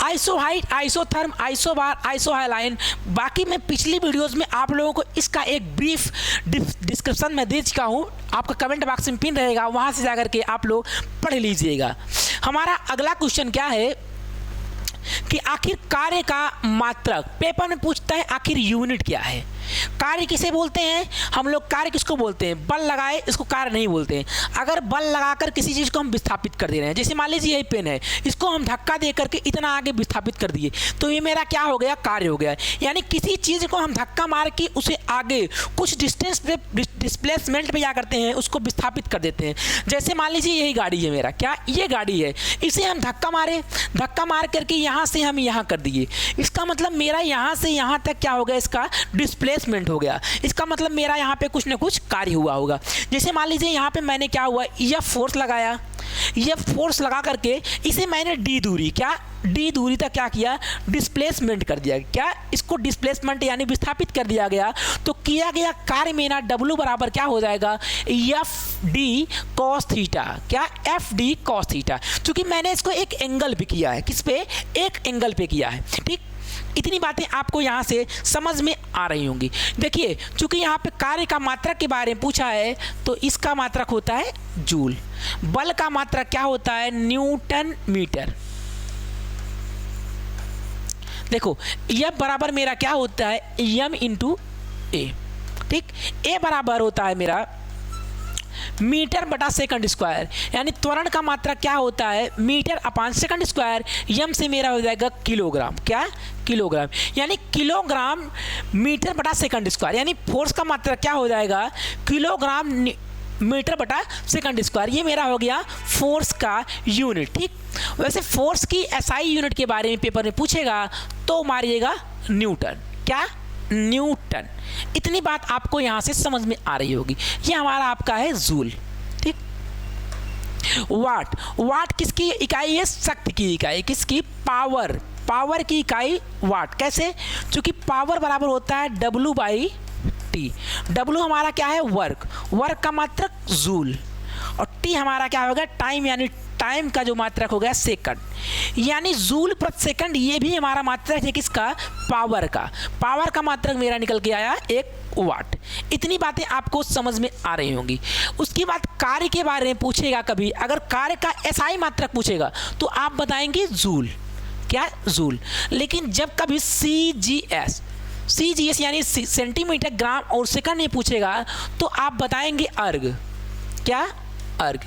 आइसोहाइट, आइसोथर्म, आइसोबार, आइसोहाइलाइन। बाकी मैं पिछली वीडियोस में आप लोगों को इसका एक ब्रीफ डिस्क्रिप्शन में दे चुका हूँ, आपका कमेंट बॉक्स में पिन रहेगा, वहाँ से जाकर के आप लोग पढ़ लीजिएगा। हमारा अगला क्वेश्चन क्या है कि आखिर कार्य का मात्रक, पेपर में पूछता है आखिर यूनिट क्या है। कार्य किसे बोलते हैं, हम लोग कार्य किसको बोलते हैं, बल लगाए इसको कार्य नहीं बोलते हैं। अगर बल लगाकर किसी चीज़ को हम विस्थापित कर दे रहे हैं, जैसे मान लीजिए यही पेन है, इसको हम धक्का दे करके इतना आगे विस्थापित कर दिए, तो ये मेरा क्या हो गया, कार्य हो गया। यानी किसी चीज़ को हम धक्का मार के उसे आगे कुछ डिस्टेंस पे, डिस्प्लेसमेंट पे क्या करते हैं, उसको विस्थापित कर देते हैं। जैसे मान लीजिए यही गाड़ी है मेरा, क्या ये गाड़ी है, इसे हम धक्का मार करके यहाँ से हम यहाँ कर दिए। इसका मतलब मेरा यहाँ से यहाँ तक क्या हो गया, इसका डिस्प्लेसमेंट हो गया। इसका मतलब मेरा यहाँ पे कुछ ना कुछ कार्य हुआ होगा। जैसे मान लीजिए यहाँ पे मैंने क्या हुआ, यह फोर्स लगाया, यह फोर्स लगा करके इसे मैंने डी दूरी तक क्या किया, डिस्प्लेसमेंट कर दिया। क्या, इसको डिस्प्लेसमेंट यानी विस्थापित कर दिया गया। तो किया गया कार्य मेरा W बराबर क्या हो जाएगा, FD cos थीटा। क्या, FD cos थीटा, क्योंकि मैंने इसको एक एंगल पे किया है, किस पे, एक एंगल पे किया है। ठीक, इतनी बातें आपको यहाँ से समझ में आ रही होंगी। देखिए, चूंकि यहाँ पे कार्य का मात्रक के बारे में पूछा है, तो इसका मात्रक होता है जूल। बल का मात्रक क्या होता है, न्यूटन मीटर। देखो, यह बराबर मेरा क्या होता है, m इंटू ए। ठीक, ए बराबर होता है मेरा मीटर बटा सेकंड स्क्वायर, यानी त्वरण का मात्रक क्या होता है, मीटर अपान सेकंड स्क्वायर। यम से मेरा हो जाएगा किलोग्राम। क्या, किलोग्राम, यानी किलोग्राम मीटर बटा सेकंड स्क्वायर, यानी फोर्स का मात्रक क्या हो जाएगा, किलोग्राम मीटर बटा सेकंड स्क्वायर। ये मेरा हो गया फोर्स का यूनिट। ठीक, वैसे फोर्स की SI यूनिट के बारे में पेपर में पूछेगा तो मारिएगा न्यूटन। क्या, न्यूटन। इतनी बात आपको यहाँ से समझ में आ रही होगी। ये हमारा आपका है जूल। ठीक, वाट किसकी इकाई है, शक्ति की इकाई, किसकी, पावर की इकाई वाट। कैसे, क्योंकि पावर बराबर होता है W/T। W हमारा क्या है, वर्क का मात्रक जूल, और T हमारा क्या होगा, टाइम यानी टाइम का जो मात्रक हो गया सेकंड, यानी जूल प्रति सेकंड ये भी हमारा मात्रक है किसका, पावर का। पावर का मात्रक मेरा निकल के आया 1 वाट। इतनी बातें आपको समझ में आ रही होंगी। उसके बाद कार्य के बारे में पूछेगा कभी, अगर कार्य का एसआई मात्रक पूछेगा तो आप बताएंगे जूल, क्या जूल। लेकिन जब कभी सीजीएस यानी सेंटीमीटर, ग्राम और सेकंड में पूछेगा तो आप बताएंगे अर्ग, क्या अर्ग।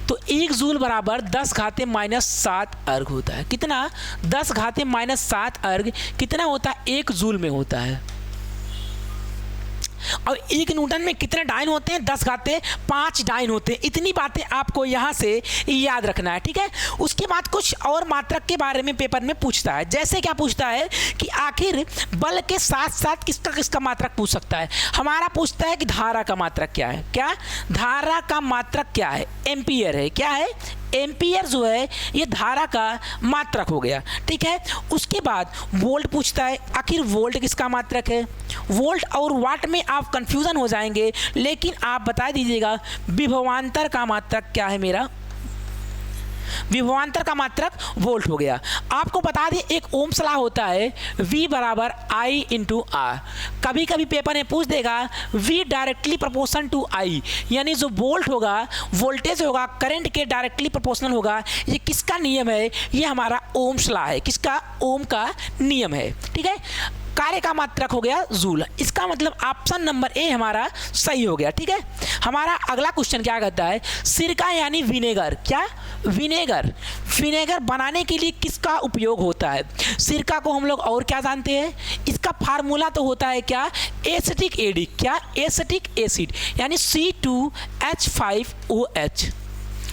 तो 1 जूल बराबर 10⁻⁷ अर्ग होता है। कितना, 10⁻⁷ अर्ग कितना होता है, 1 जूल में होता है। और 1 न्यूटन में कितने डाइन होते हैं, 10⁵ डाइन होते हैं। इतनी बातें आपको यहाँ से याद रखना है, ठीक है। उसके बाद कुछ और मात्रक के बारे में पेपर में पूछता है। जैसे क्या पूछता है कि आखिर बल के साथ साथ किसका किसका मात्रक पूछ सकता है। हमारा पूछता है कि धारा का मात्रक क्या है, क्या धारा का मात्रक क्या है, एम्पियर है, क्या है एम्पियर जो है ये धारा का मात्रक हो गया, ठीक है। उसके बाद वोल्ट पूछता है, आखिर वोल्ट किसका मात्रक है। वोल्ट और वाट में आप कंफ्यूजन हो जाएंगे, लेकिन आप बता दीजिएगा विभवांतर का मात्रक क्या है मेरा, विभवांतर का मात्रक वोल्ट हो गया। आपको बता दें एक ओम सलाह होता है V बराबर I इंटू R। कभी कभी पेपर में पूछ देगा V directly proportion to I, यानी जो वोल्ट होगा, वोल्टेज होगा, करंट के डायरेक्टली प्रोपोर्शनल होगा। ये किसका नियम है, ये हमारा ओम सलाह है, किसका, ओम का नियम है, ठीक है। कार्य का मात्रक हो गया जूल। इसका मतलब ऑप्शन नंबर ए हमारा सही हो गया, ठीक है। हमारा अगला क्वेश्चन क्या कहता है, सिरका यानी विनेगर, क्या विनेगर, विनेगर बनाने के लिए किसका उपयोग होता है। सिरका को हम लोग और क्या जानते हैं, इसका फार्मूला तो होता है क्या, एसिटिक एसिड, क्या एसिटिक एसिड यानी C2H5OH।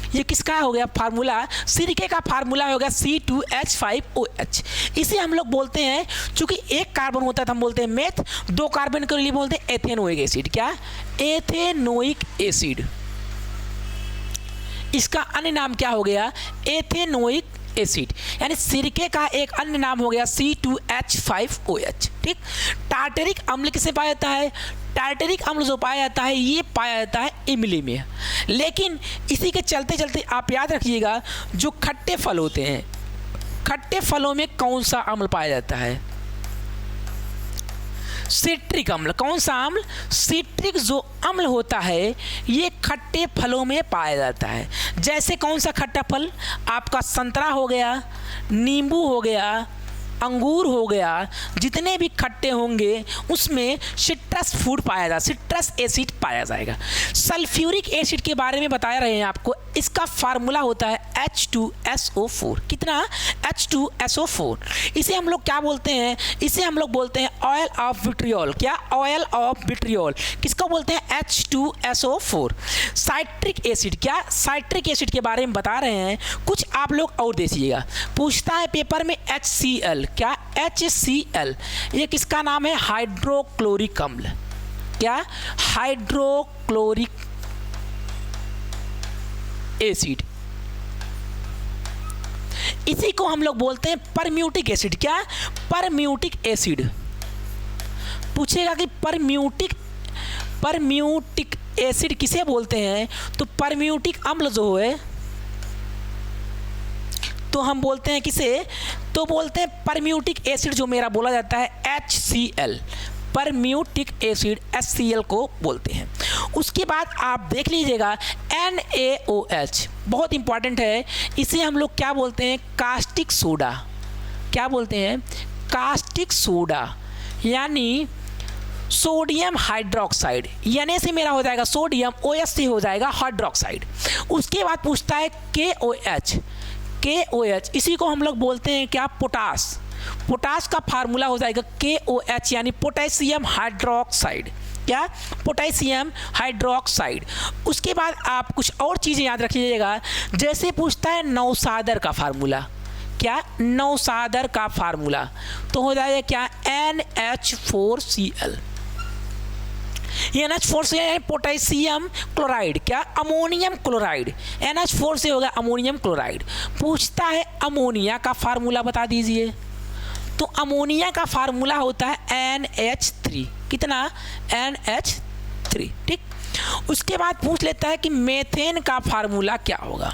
ये किसका हो गया फार्मूला, सिरके का फार्मूला हो गया C2H5OH। इसे हम लोग बोलते हैं, चूंकि 1 कार्बन होता है तो हम बोलते हैं मेथ, 2 कार्बन के लिए बोलते हैं एथेनोइक एसिड, क्या एथेनोइक एसिड। इसका अन्य नाम क्या हो गया, एथेनोइक एसिड, यानी सिरके का एक अन्य नाम हो गया C2H5OH, ठीक। टार्टरिक अम्ल किसे पाया जाता है, टार्टरिक अम्ल जो पाया जाता है ये पाया जाता है इमली में। लेकिन इसी के चलते चलते आप याद रखिएगा जो खट्टे फल होते हैं, खट्टे फलों में कौन सा अम्ल पाया जाता है, सिट्रिक अम्ल। कौन सा अम्ल, सिट्रिक जो अम्ल होता है ये खट्टे फलों में पाया जाता है। जैसे कौन सा खट्टा फल, आपका संतरा हो गया, नींबू हो गया, अंगूर हो गया, जितने भी खट्टे होंगे उसमें सिट्रस फूड पाया जाएगा, सिट्रस एसिड पाया जाएगा। सल्फ्यूरिक एसिड के बारे में बता रहे हैं आपको, इसका फार्मूला होता है H2SO4। कितना, H2SO4। इसे हम लोग क्या बोलते हैं, इसे हम लोग बोलते हैं ऑयल ऑफ विट्रियोल, क्या ऑयल ऑफ विट्रियोल। किसको बोलते हैं, H2SO4। साइट्रिक एसिड, क्या साइट्रिक एसिड के बारे में बता रहे हैं। कुछ आप लोग और देखिएगा, पूछता है पेपर में HCl, क्या HCl, ये किसका नाम है, हाइड्रोक्लोरिक अम्ल, क्या हाइड्रोक्लोरिक एसिड। इसी को हम लोग बोलते हैं परम्यूटिक एसिड, क्या परम्यूटिक एसिड। पूछेगा कि परम्यूटिक एसिड किसे बोलते हैं, तो परम्यूटिक अम्ल जो है तो हम बोलते हैं किसे, तो बोलते हैं परम्यूटिक एसिड जो मेरा बोला जाता है HCl, परम्यूटिक एसिड HCl को बोलते हैं। उसके बाद आप देख लीजिएगा NaOH, बहुत इंपॉर्टेंट है। इसे हम लोग क्या बोलते हैं, कास्टिक सोडा, क्या बोलते हैं, कास्टिक सोडा, यानी सोडियम हाइड्रोक्साइड। यानी से मेरा हो जाएगा सोडियम, OH से हो जाएगा हाइड्रोक्साइड। उसके बाद पूछता है KOH, इसी को हम लोग बोलते हैं क्या, पोटास। पोटास का फार्मूला हो जाएगा KOH, यानी पोटेशियम हाइड्रोक्साइड, क्या पोटेशियम हाइड्रोक्साइड। उसके बाद आप कुछ और चीज़ें याद रखिएगा, जैसे पूछता है नौसादर का फार्मूला, क्या नौसादर का फार्मूला, तो हो जाएगा क्या NH4Cl। NH4 से है पोटेशियम क्लोराइड, क्या अमोनियम क्लोराइड, NH4 से होगा अमोनियम क्लोराइड। पूछता है अमोनिया का फार्मूला बता दीजिए, तो अमोनिया का फार्मूला होता है NH3, कितना NH3, ठीक। उसके बाद पूछ लेता है कि मेथेन का फार्मूला क्या होगा,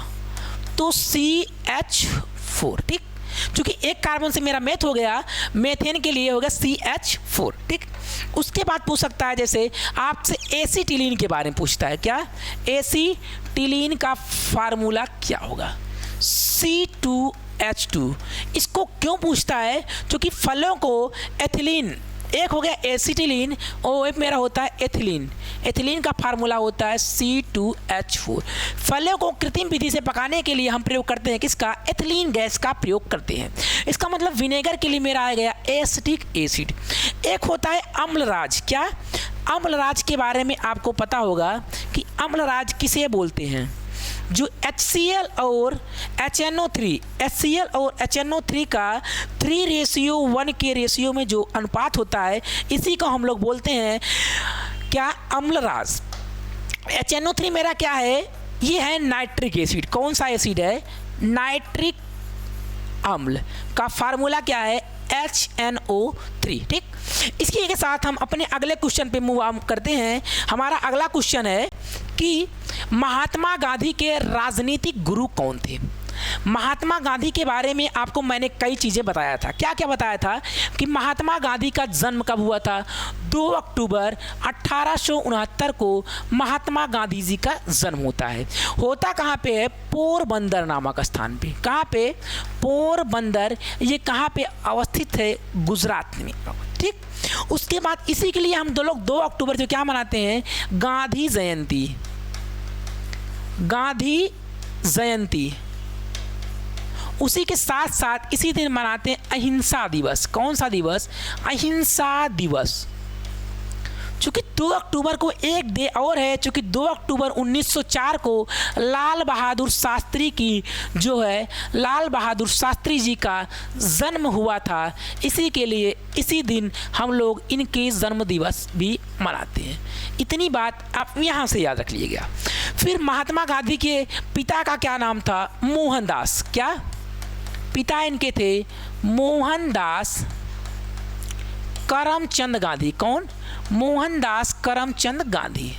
तो CH4, ठीक। क्योंकि एक कार्बन से मेरा मेथ हो गया, मेथेन के लिए हो गया CH4, ठीक। उसके बाद पूछ सकता है, जैसे आपसे एसीटिलीन के बारे में पूछता है, क्या एसीटिलीन का फार्मूला क्या होगा, C2H2। इसको क्यों पूछता है, क्योंकि फलों को एथिलीन, एक हो गया एसिटिलीन और एक मेरा होता है एथिलीन, एथिलीन का फार्मूला होता है C2H4। फलों को कृत्रिम विधि से पकाने के लिए हम प्रयोग करते हैं किसका, एथिलीन गैस का प्रयोग करते हैं। इसका मतलब विनेगर के लिए मेरा आ गया एसिटिक एसिड। एक होता है अम्लराज, क्या अम्लराज के बारे में आपको पता होगा कि अम्लराज किसे बोलते हैं, जो HCl और HNO3, HCl और HNO3 का 3:1 के रेशियो में जो अनुपात होता है, इसी को हम लोग बोलते हैं क्या, अम्लराज। HNO3 मेरा क्या है, ये है नाइट्रिक एसिड। कौन सा एसिड है, नाइट्रिक अम्ल का फार्मूला क्या है, HNO3, ठीक। इसी के साथ हम अपने अगले क्वेश्चन पे मूव ऑन करते हैं। हमारा अगला क्वेश्चन है कि महात्मा गांधी के राजनीतिक गुरु कौन थे। महात्मा गांधी के बारे में आपको मैंने कई चीज़ें बताया था। क्या क्या बताया था कि महात्मा गांधी का जन्म कब हुआ था, 2 अक्टूबर 1869 को महात्मा गांधी जी का जन्म होता है। होता कहाँ पे है, पोरबंदर नामक स्थान पे। कहाँ पे, पोरबंदर। ये कहाँ पे अवस्थित है, गुजरात में, ठीक। उसके बाद इसी के लिए हम लोग 2 अक्टूबर जो क्या मनाते हैं, गांधी जयंती, गांधी जयंती। उसी के साथ साथ इसी दिन मनाते हैं अहिंसा दिवस। कौन सा दिवस, अहिंसा दिवस। चूँकि 2 अक्टूबर को एक डे और है, चूँकि 2 अक्टूबर 1904 को लाल बहादुर शास्त्री की जो है, लाल बहादुर शास्त्री जी का जन्म हुआ था। इसी के लिए इसी दिन हम लोग इनके जन्म दिवस भी मनाते हैं। इतनी बात आप यहाँ से याद रख लीजिएगा। फिर महात्मा गांधी के पिता का क्या नाम था, मोहनदास। क्या पिता इनके थे, मोहनदास करमचंद गांधी। कौन, मोहनदास करमचंद गांधी।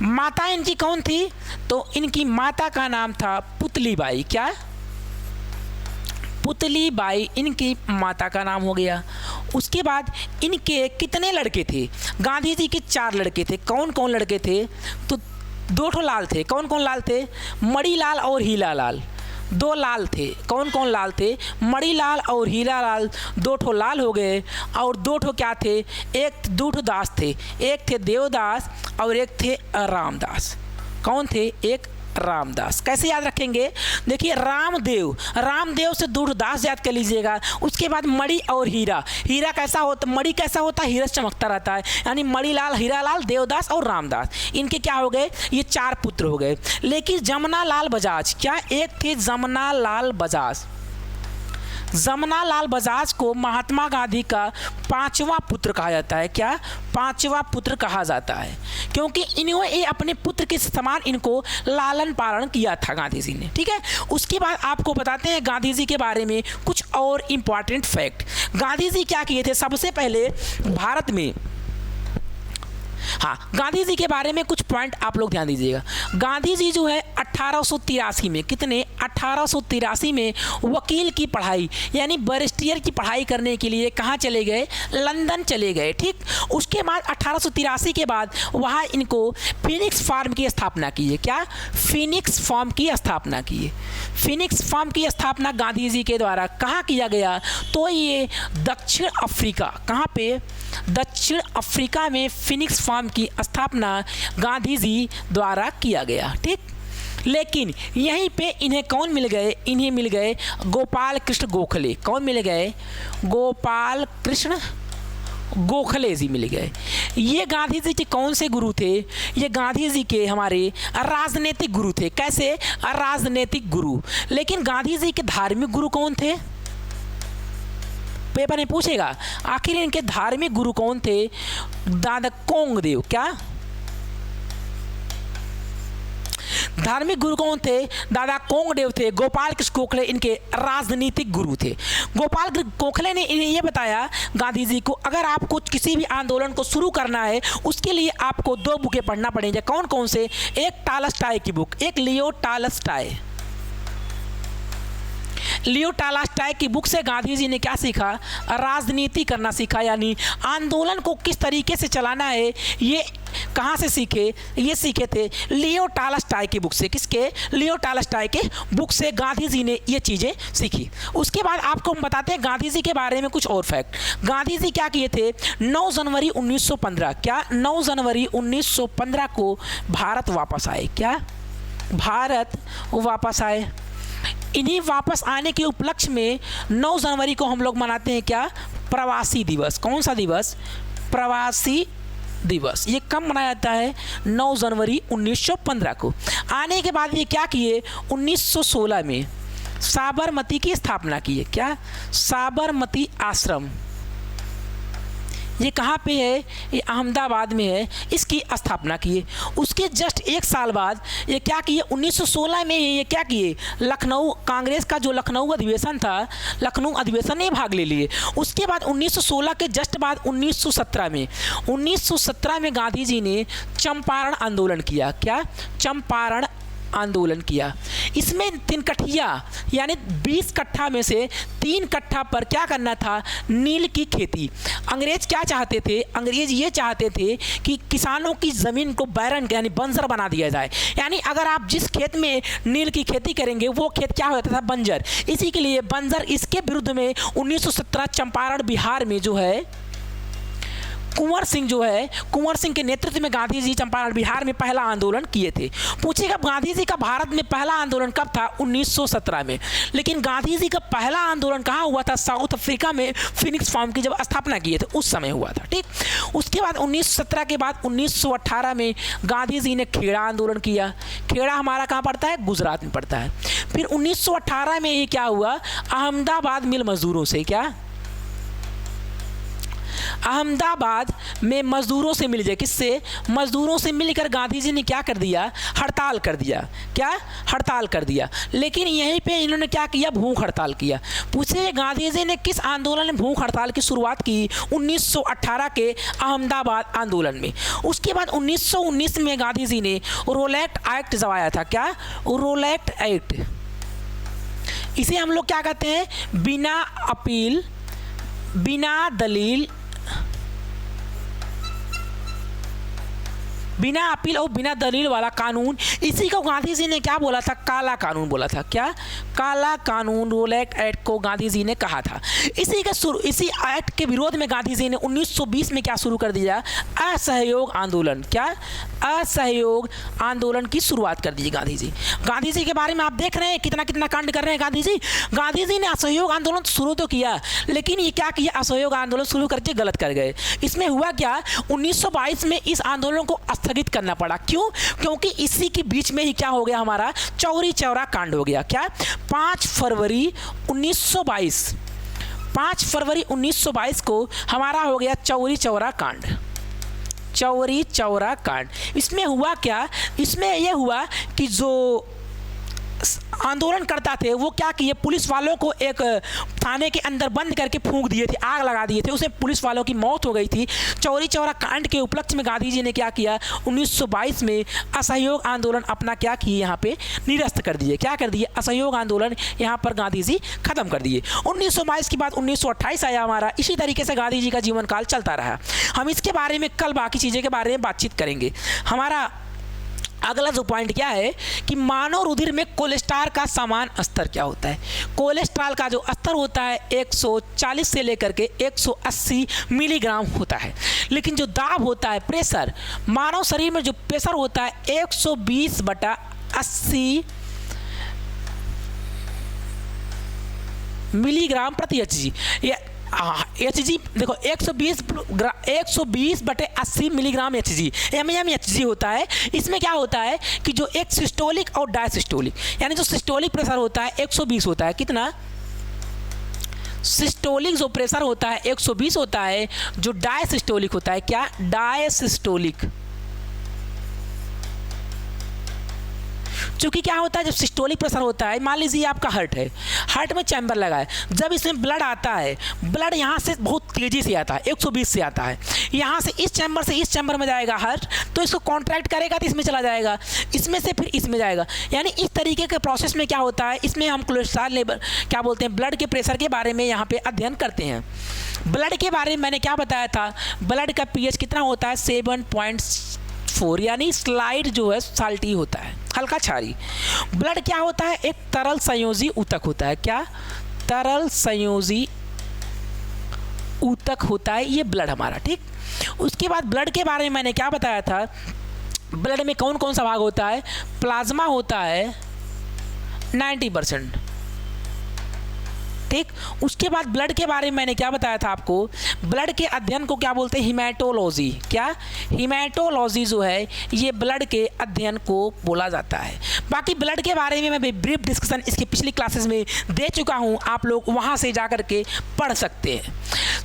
माता इनकी कौन थी, तो इनकी माता का नाम था पुतलीबाई। क्या, पुतलीबाई इनकी माता का नाम हो गया। उसके बाद इनके कितने लड़के थे, गांधी जी के 4 लड़के थे। कौन कौन लड़के थे, तो 2 ठो लाल थे। कौन कौन लाल थे, मणिलाल और हीरालाल। 2 लाल थे। कौन कौन लाल थे, मणिलाल और हीरालाल। 2 ठो लाल हो गए और 2 ठो क्या थे, 2 ठो दास थे। एक थे देवदास और एक थे रामदास। कौन थे, एक रामदास। कैसे याद रखेंगे, देखिए रामदेव, रामदेव से 2 दास याद कर लीजिएगा। उसके बाद मणि और हीरा, हीरा कैसा होता, मणि कैसा होता है, हीरा चमकता रहता है। यानी मणिलाल, हीरालाल, देवदास और रामदास। इनके क्या हो गए, ये 4 पुत्र हो गए। लेकिन जमुना लाल बजाज, क्या एक थे जमुना लाल बजाज। जमुना लाल बजाज को महात्मा गांधी का 5वां पुत्र कहा जाता है। क्या, 5वां पुत्र कहा जाता है, क्योंकि इन्होंने अपने पुत्र के समान इनको लालन पालन किया था गांधी जी ने, ठीक है। उसके बाद आपको बताते हैं गांधी जी के बारे में कुछ और इम्पॉर्टेंट फैक्ट। गांधी जी क्या किए थे, सबसे पहले भारत में, हाँ, गांधी जी के बारे में कुछ पॉइंट आप लोग ध्यान दीजिएगा। गांधी जी जो है 1883 में, कितने, 1883 में वकील की पढ़ाई यानी बैरिस्टर की पढ़ाई करने के लिए कहाँ चले गए, लंदन चले गए, ठीक। उसके बाद 1883 के बाद वहाँ इनको फिनिक्स फार्म की स्थापना की है। क्या, फिनिक्स फार्म की स्थापना की है। फिनिक्स फार्म की स्थापना गांधी जी के द्वारा कहाँ किया गया, तो ये दक्षिण अफ्रीका, कहाँ पे, दक्षिण अफ्रीका में फिनिक्स फार्म की स्थापना गांधी जी द्वारा किया गया, ठीक। लेकिन यहीं पे इन्हें कौन मिल गए, इन्हें मिल गए गोपाल कृष्ण गोखले। कौन मिल गए, गोपाल कृष्ण गोखले जी मिल गए। ये गांधी जी के कौन से गुरु थे, ये गांधी जी के हमारे राजनीतिक गुरु थे। कैसे, राजनीतिक गुरु। लेकिन गांधी जी के धार्मिक गुरु कौन थे, पेपर में पूछेगा। आखिर इनके धार्मिक गुरु कौन थे, दादा कोंगदेव। क्या, धार्मिक गुरु कौन थे, दादा कोंगदेव थे। गोपाल कृष्ण गोखले इनके राजनीतिक गुरु थे। गोपाल कृष्ण गोखले ने इन्हें यह बताया गांधी जी को, अगर आपको किसी भी आंदोलन को शुरू करना है उसके लिए आपको 2 बुकें पढ़ना पड़ेंगे। कौन कौन से, एक टॉलस्टॉय की बुक, एक लियो टॉलस्टॉय, लियो टॉलस्टॉय की बुक से गांधी जी ने क्या सीखा? राजनीति करना सीखा, यानी आंदोलन को किस तरीके से चलाना है। ये कहाँ से सीखे? ये सीखे थे लियो टॉलस्टॉय की बुक से। किसके? लियो टॉलस्टॉय के बुक से गांधी जी ने ये चीज़ें सीखी। उसके बाद आपको हम बताते हैं गांधी जी के बारे में कुछ और फैक्ट। गांधी जी क्या किए थे? 9 जनवरी 1915, क्या 9 जनवरी 1915 को भारत वापस आए। क्या? भारत वापस आए। इन्हीं वापस आने के उपलक्ष्य में 9 जनवरी को हम लोग मनाते हैं क्या? प्रवासी दिवस। कौन सा दिवस? प्रवासी दिवस। ये कब मनाया जाता है? 9 जनवरी 1915 को। आने के बाद ये क्या किए? 1916 में साबरमती की स्थापना की है। क्या? साबरमती आश्रम। ये कहाँ पे है? ये अहमदाबाद में है। इसकी स्थापना किए। उसके जस्ट एक साल बाद ये क्या किए? 1916 में ये क्या किए? लखनऊ कांग्रेस का जो लखनऊ अधिवेशन था, लखनऊ अधिवेशन में भाग ले लिए। उसके बाद 1916 के जस्ट बाद 1917 में गांधी जी ने चंपारण आंदोलन किया। क्या? चंपारण आंदोलन किया। इसमें 3 कट्ठिया यानी 20 कट्ठा में से 3 कट्ठा पर क्या करना था? नील की खेती। अंग्रेज क्या चाहते थे? अंग्रेज ये चाहते थे कि किसानों की ज़मीन को बैरन यानी बंजर बना दिया जाए। यानी अगर आप जिस खेत में नील की खेती करेंगे वो खेत क्या हो जाता था? बंजर। इसी के लिए बंजर, इसके विरुद्ध में 1917 चंपारण बिहार में जो है कुंवर सिंह के नेतृत्व में गांधी जी चंपारण बिहार में पहला आंदोलन किए थे। पूछेगा गांधी जी का भारत में पहला आंदोलन कब था? 1917 में। लेकिन गांधी जी का पहला आंदोलन कहाँ हुआ था? साउथ अफ्रीका में फिनिक्स फार्म की जब स्थापना किए थे उस समय हुआ था। ठीक। उसके बाद 1917 के बाद 1918 में गांधी जी ने खेड़ा आंदोलन किया। खेड़ा हमारा कहाँ पड़ता है? गुजरात में पड़ता है। फिर 1918 में ये क्या हुआ? अहमदाबाद मिल मजदूरों से, क्या अहमदाबाद में मजदूरों से मिल जाए। किससे? मजदूरों से मिलकर गांधी जी ने क्या कर दिया? हड़ताल कर दिया। क्या? हड़ताल कर दिया। लेकिन यहीं पे इन्होंने क्या किया? भूख हड़ताल किया। पूछे गांधी जी ने किस आंदोलन में भूख हड़ताल की शुरुआत की? 1918 के अहमदाबाद आंदोलन में। उसके बाद 1919 में गांधी जी ने रोलैक्ट एक्ट जमाया था। क्या? रोलैक्ट एक्ट। इसे हम लोग क्या कहते हैं? बिना अपील, बिना दलील, बिना अपील और बिना दलील वाला कानून। इसी को गांधी जी ने क्या बोला था? काला कानून बोला था। क्या? काला कानून, रोलैक्ट एक्ट को गांधी जी ने कहा था। इसी एक्ट के विरोध में गांधी जी ने 1920 में क्या शुरू कर दिया? असहयोग आंदोलन। क्या? असहयोग आंदोलन की शुरुआत कर दी गांधी जी। गांधी जी के बारे में आप देख रहे हैं कितना कितना कांड कर रहे हैं गांधी जी। गांधी जी ने असहयोग आंदोलन शुरू तो किया, लेकिन ये क्या किया? असहयोग आंदोलन शुरू करके गलत कर गए। इसमें हुआ क्या? 1922 में इस आंदोलन को स्थगित करना पड़ा। क्यों? क्योंकि इसी के बीच में ही क्या हो गया? हमारा चौरी चौरा कांड हो गया। क्या? 5 फरवरी 1922 को हमारा हो गया चौरी चौरा कांड। चौरी चौरा कांड। इसमें हुआ क्या? इसमें यह हुआ कि जो आंदोलन करता थे वो क्या किए? पुलिस वालों को एक थाने के अंदर बंद करके फूंक दिए थे, आग लगा दिए थे। उसमें पुलिस वालों की मौत हो गई थी। चौरी चौरा कांड के उपलक्ष्य में गांधी जी ने क्या किया? 1922 में असहयोग आंदोलन अपना क्या किए? यहाँ पे निरस्त कर दिए। क्या कर दिए? असहयोग आंदोलन यहाँ पर गांधी जी खत्म कर दिए। 1922 के बाद 1928 आया हमारा। इसी तरीके से गांधी जी का जीवन काल चलता रहा। हम इसके बारे में कल बाकी चीज़ें के बारे में बातचीत करेंगे। हमारा अगला जो पॉइंट क्या है कि मानव रुधिर में कोलेस्ट्रॉल का समान स्तर क्या होता है? कोलेस्ट्रॉल का जो स्तर होता है 140 से लेकर के 180 मिलीग्राम होता है। लेकिन जो दाब होता है, प्रेशर, मानव शरीर में जो प्रेशर होता है 120/80 मिलीग्राम प्रति HG। HG देखो 120/80 मिलीग्राम HG HG होता है। इसमें क्या होता है कि जो एक सिस्टोलिक और डायसिस्टोलिक, यानी जो सिस्टोलिक प्रेशर होता है 120 होता है। कितना? सिस्टोलिक जो प्रेशर होता है 120 होता है। जो डायसिस्टोलिक होता है, क्या? डायसिस्टोलिक क्योंकि क्या होता है, जब सिस्टोलिक प्रेशर होता है, मान लीजिए आपका हार्ट है, हार्ट में चैम्बर लगा है, जब इसमें ब्लड आता है, ब्लड यहाँ से बहुत तेज़ी से आता है, 120 से आता है, यहाँ से इस चैम्बर से इस चैम्बर में जाएगा हार्ट, तो इसको कॉन्ट्रैक्ट करेगा तो इसमें चला जाएगा, इसमें से फिर इसमें जाएगा। यानी इस तरीके के प्रोसेस में क्या होता है, इसमें हम कोलेस्ट्रॉल लेवल क्या बोलते हैं, ब्लड के प्रेशर के बारे में यहाँ पे अध्ययन करते हैं। ब्लड के बारे में मैंने क्या बताया था, ब्लड का पीएच कितना होता है, 7.4, यानी स्लाइड जो है साल्टी होता है, हल्का क्षारी। ब्लड क्या होता है, एक तरल संयोजी ऊतक होता है। क्या, तरल संयोजी ऊतक होता है ये ब्लड हमारा, ठीक। उसके बाद ब्लड के बारे में मैंने क्या बताया था, ब्लड में कौन कौन सा भाग होता है, प्लाज्मा होता है 90%, ठीक। उसके बाद ब्लड के बारे में मैंने क्या बताया था आपको, ब्लड के अध्ययन को क्या बोलते हैं, हिमेटोलॉजी। क्या, हिमेटोलॉजी जो है ये ब्लड के अध्ययन को बोला जाता है। बाकी ब्लड के बारे में मैं ब्रीफ डिस्कशन इसकी पिछली क्लासेस में दे चुका हूँ, आप लोग वहाँ से जा कर के पढ़ सकते हैं।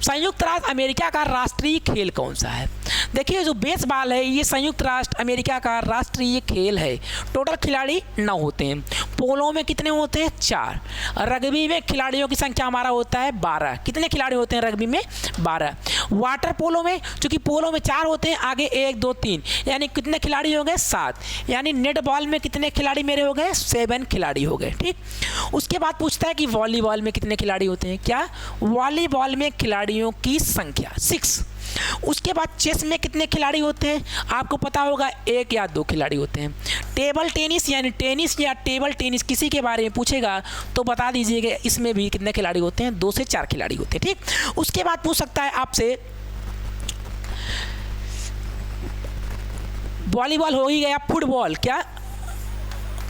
संयुक्त राष्ट्र अमेरिका का राष्ट्रीय खेल कौन सा है, देखिए जो बेसबॉल है ये संयुक्त राष्ट्र अमेरिका का राष्ट्रीय खेल है। टोटल खिलाड़ी 9 होते हैं। पोलो में कितने होते हैं, 4। रग्बी में खिलाड़ियों की संख्या हमारा होता है 12। कितने खिलाड़ी होते हैं रग्बी में, 12। वाटर पोलो में, चूंकि पोलो में 4 होते हैं, आगे 1 2 3, यानी कितने खिलाड़ी हो गए, 7। यानी नेट बॉल में कितने खिलाड़ी मेरे हो गए, 7 खिलाड़ी हो गए, ठीक। उसके बाद पूछता है कि वॉलीबॉल में कितने खिलाड़ी होते हैं। क्या, वॉलीबॉल में खिलाड़ियों की संख्या 6। उसके बाद चेस में कितने खिलाड़ी होते हैं, आपको पता होगा 1 या 2 खिलाड़ी होते हैं। टेबल टेनिस यानी टेनिस या टेबल टेनिस किसी के बारे में पूछेगा तो बता दीजिएगा इसमें भी कितने खिलाड़ी होते हैं, 2 से 4 खिलाड़ी होते हैं, ठीक। उसके बाद पूछ सकता है आपसे, वॉलीबॉल हो ही गया, फुटबॉल, क्या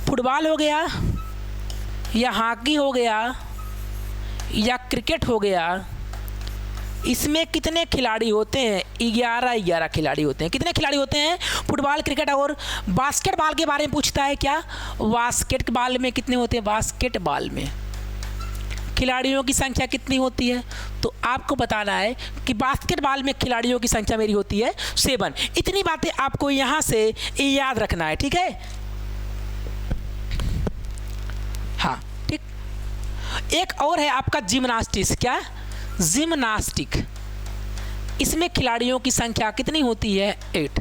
फुटबॉल हो गया या हॉकी हो गया या क्रिकेट हो गया, इसमें कितने खिलाड़ी होते हैं, 11 खिलाड़ी होते हैं। कितने खिलाड़ी होते हैं, फुटबॉल, क्रिकेट और बास्केटबॉल के बारे में पूछता है। क्या, बास्केटबॉल में कितने होते हैं, बास्केटबॉल में खिलाड़ियों की संख्या कितनी होती है, तो आपको बताना है कि बास्केटबॉल में खिलाड़ियों की संख्या मेरी होती है 7। इतनी बातें आपको यहाँ से याद रखना है, ठीक है। हाँ, ठीक। एक और है आपका जिम्नास्टिक्स। क्या, जिम्नास्टिक, इसमें खिलाड़ियों की संख्या कितनी होती है, 8।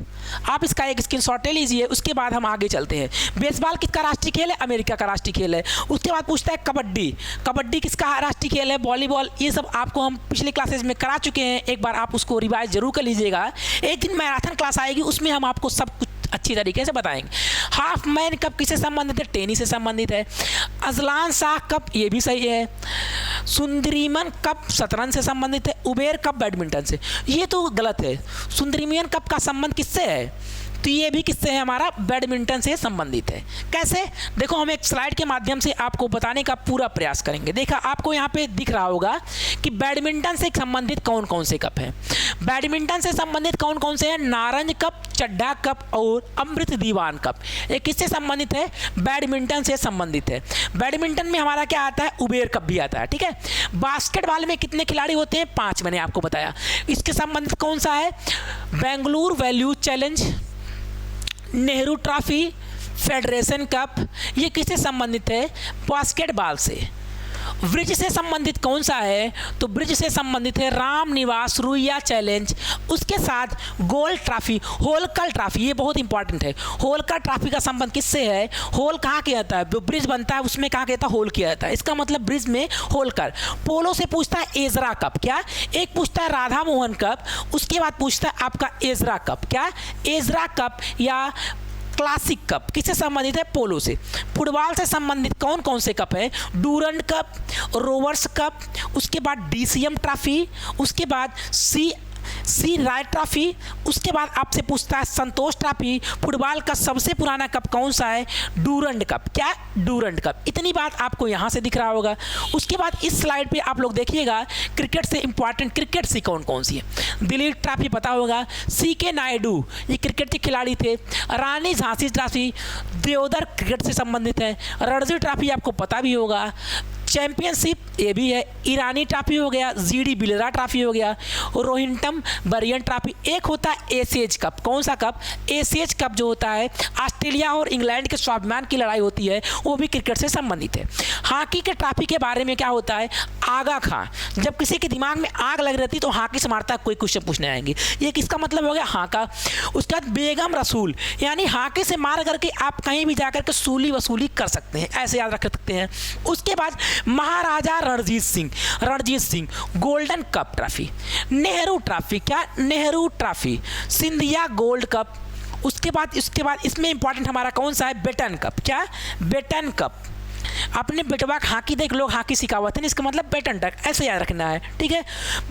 आप इसका एक स्क्रीनशॉट ले लीजिए, उसके बाद हम आगे चलते हैं। बेसबॉल किसका राष्ट्रीय खेल है, अमेरिका का राष्ट्रीय खेल है। उसके बाद पूछता है कबड्डी, कबड्डी किसका राष्ट्रीय खेल है, वॉलीबॉल। ये सब आपको हम पिछले क्लासेस में करा चुके हैं, एक बार आप उसको रिवाइज जरूर कर लीजिएगा। एक दिन मैराथन क्लास आएगी, उसमें हम आपको सब कुछ अच्छी तरीके से बताएंगे। हाफ मैन कप किससे संबंधित है, टेनिस से संबंधित है। अजलान शाह कप, ये भी सही है। सुंदरीमन कप शतरंज से संबंधित है। उबेर कप बैडमिंटन से, ये तो गलत है। सुंदरीमन कप का संबंध किससे है, तो ये भी किससे है, हमारा बैडमिंटन से संबंधित है। कैसे, देखो हम एक स्लाइड के माध्यम से आपको बताने का पूरा प्रयास करेंगे। देखा आपको यहाँ पे दिख रहा होगा कि बैडमिंटन से संबंधित कौन कौन से कप हैं। बैडमिंटन से संबंधित कौन कौन से हैं, नारंज कप, चड्ढा कप और अमृत दीवान कप। ये किससे संबंधित है, बैडमिंटन से संबंधित है। बैडमिंटन में हमारा क्या आता है, उबेर कप भी आता है, ठीक है। बास्केटबॉल में कितने खिलाड़ी होते हैं, 5, मैंने आपको बताया। इसके संबंधित कौन सा है, Bengaluru value challenge, Nehru trophy, federation cup, ये किससे संबंधित है, बास्केटबॉल से। ब्रिज से संबंधित कौन सा है, तो ब्रिज से संबंधित है रामनिवास रुइया चैलेंज। उसके साथ गोल्ड ट्रॉफी, होलकर ट्रॉफी, ये बहुत इंपॉर्टेंट है। होलकर ट्रॉफी का संबंध किससे है, होल कहाँ किया जाता है, जो ब्रिज बनता है उसमें कहाँ किया जाता है, होल किया जाता है, इसका मतलब ब्रिज में होलकर। पोलो से पूछता है एजरा कप। क्या, एक पूछता है राधा मोहन कप, उसके बाद पूछता है आपका एजरा कप। क्या, एजरा कप या क्लासिक कप किससे संबंधित है, पोलो से। फुटबॉल से संबंधित कौन कौन से कप है, डूरंड कप, रोवर्स कप, उसके बाद डीसीएम ट्रॉफी, उसके बाद सी राइट ट्रॉफी, उसके बाद आपसे पूछता है संतोष ट्रॉफी। फुटबॉल का सबसे पुराना कप कौन सा है, डूरंड कप। क्या, डूरंड कप। इतनी बात आपको यहाँ से दिख रहा होगा। उसके बाद इस स्लाइड पे आप लोग देखिएगा, क्रिकेट से इंपॉर्टेंट क्रिकेट सी कौन कौन सी है। दिलीप ट्रॉफी पता होगा, CK नायडू ये क्रिकेट के खिलाड़ी थे। रानी झांसी ट्रॉफी देवधर क्रिकेट से संबंधित है। रणजी ट्रॉफी आपको पता भी होगा। चैंपियनशिप ये भी है, ईरानी ट्रॉफी हो गया, जीडी बिलरा ट्रॉफी हो गया, रोहिंटन बरियन ट्रॉफी। एक होता है एसीएच कप। कौन सा कप? एसीएच कप जो होता है ऑस्ट्रेलिया और इंग्लैंड के स्वाभिमान की लड़ाई होती है, वो भी क्रिकेट से संबंधित है। हॉकी के ट्रॉफी के बारे में क्या होता है? आगा खां, जब किसी के दिमाग में आग लग रहती तो हॉकी से मारता कोई क्वेश्चन पूछने आएंगे, ये किसका मतलब हो गया? हाका। उसके बाद बेगम रसूल, यानी हॉकी से मार करके आप कहीं भी जाकर के सूली वसूली कर सकते हैं, ऐसे याद रख सकते हैं। उसके बाद Maharaja Ranjit Singh golden cup trophy, Nehru trophy, क्या? Nehru trophy, Scindia gold cup. उसके बाद इसमें इंपॉर्टेंट हमारा कौन सा है? Beighton cup. क्या? Beighton cup. अपने बेटवा हॉकी देख, लोग हॉकी सिखावत हैं, इसका मतलब बैटन टक, ऐसे याद रखना है, ठीक है।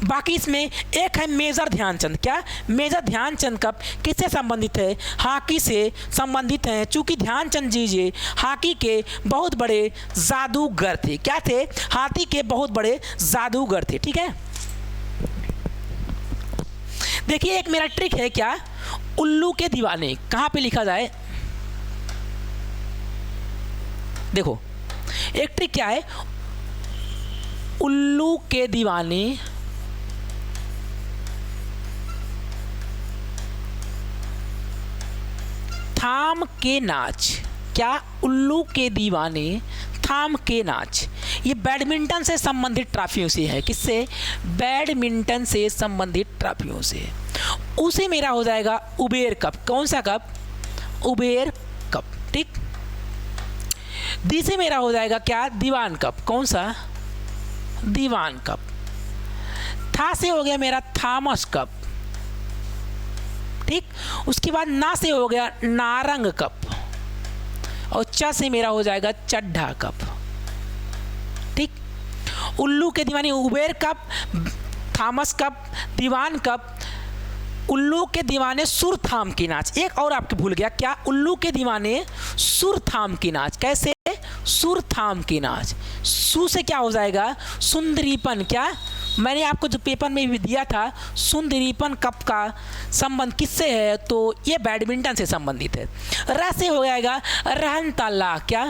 बाकी इसमें एक है मेजर ध्यानचंद। क्या? मेजर ध्यानचंद कप किससे संबंधित है? हॉकी से संबंधित है, चूंकि ध्यानचंद जी हॉकी के बहुत बड़े जादूगर थे। क्या थे? हॉकी के बहुत बड़े जादूगर थे, ठीक है। देखिए एक मेरा ट्रिक है, क्या? उल्लू के दीवाने कहाँ पे लिखा जाए? देखो एक ट्रिक क्या है, उल्लू के दीवाने थाम के नाच। क्या? उल्लू के दीवाने थाम के नाच। ये बैडमिंटन से संबंधित ट्रॉफियों से है। किससे? बैडमिंटन से संबंधित ट्रॉफियों से। उसे मेरा हो जाएगा उबेर कप। कौन सा कप? उबेर कप, ठीक। दी से मेरा हो जाएगा क्या? दीवान कप। कौन सा? दीवान कप। था से हो गया मेरा थॉमस कप, ठीक। उसके बाद ना से हो गया नारंग कप, और च से मेरा हो जाएगा चड्ढा कप, ठीक। उल्लू के दीवाने उबेर कप, थॉमस कप, दीवान कप, उल्लू के दीवाने सुर थाम की नाच। एक और आपके भूल गया, क्या? उल्लू के दीवाने सुर थाम की नाच। कैसे? सुर थाम की नाच। सु से क्या हो जाएगा? सुंदरीपन। क्या? मैंने आपको जो पेपर में भी दिया था, सुंदरीपन कप का संबंध किससे है? तो ये बैडमिंटन से संबंधित है। र से हो जाएगा रहन तल्ला। क्या?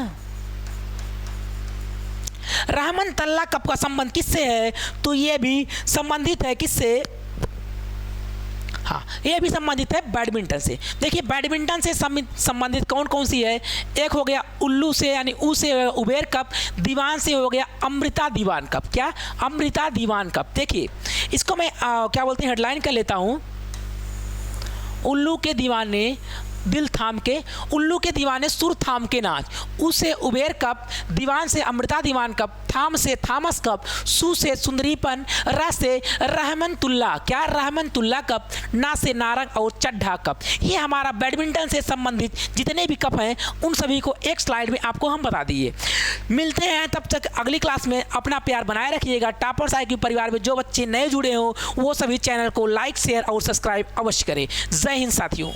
रहमन तल्ला कप का संबंध किससे है? तो ये भी संबंधित है किससे? हाँ, ये भी संबंधित है बैडमिंटन से। देखिए बैडमिंटन से संबंधित कौन कौन सी है? एक हो गया उल्लू से यानी ऊ से उबेर कप, दीवान से हो गया अमृता दीवान कप। क्या? अमृता दीवान कप। देखिए इसको मैं क्या बोलते हैं, हेडलाइन कर लेता हूँ। उल्लू के दीवाने दिल थाम के, उल्लू के दीवाने सुर थाम के नाच, ऊ से उबेर कप, दीवान से अमृता दीवान कप, थाम से थॉमस कप, सु से सुंदरीपन, र से रहमतुल्ला। क्या? रहमतुल्ला कप, ना से नारंग और चड्ढा कप। ये हमारा बैडमिंटन से संबंधित जितने भी कप हैं उन सभी को एक स्लाइड में आपको हम बता दिए। मिलते हैं तब तक अगली क्लास में। अपना प्यार बनाए रखिएगा। टॉपर्स IQ परिवार में जो बच्चे नए जुड़े हों वो सभी चैनल को लाइक शेयर और सब्सक्राइब अवश्य करें। जय हिंद साथियों।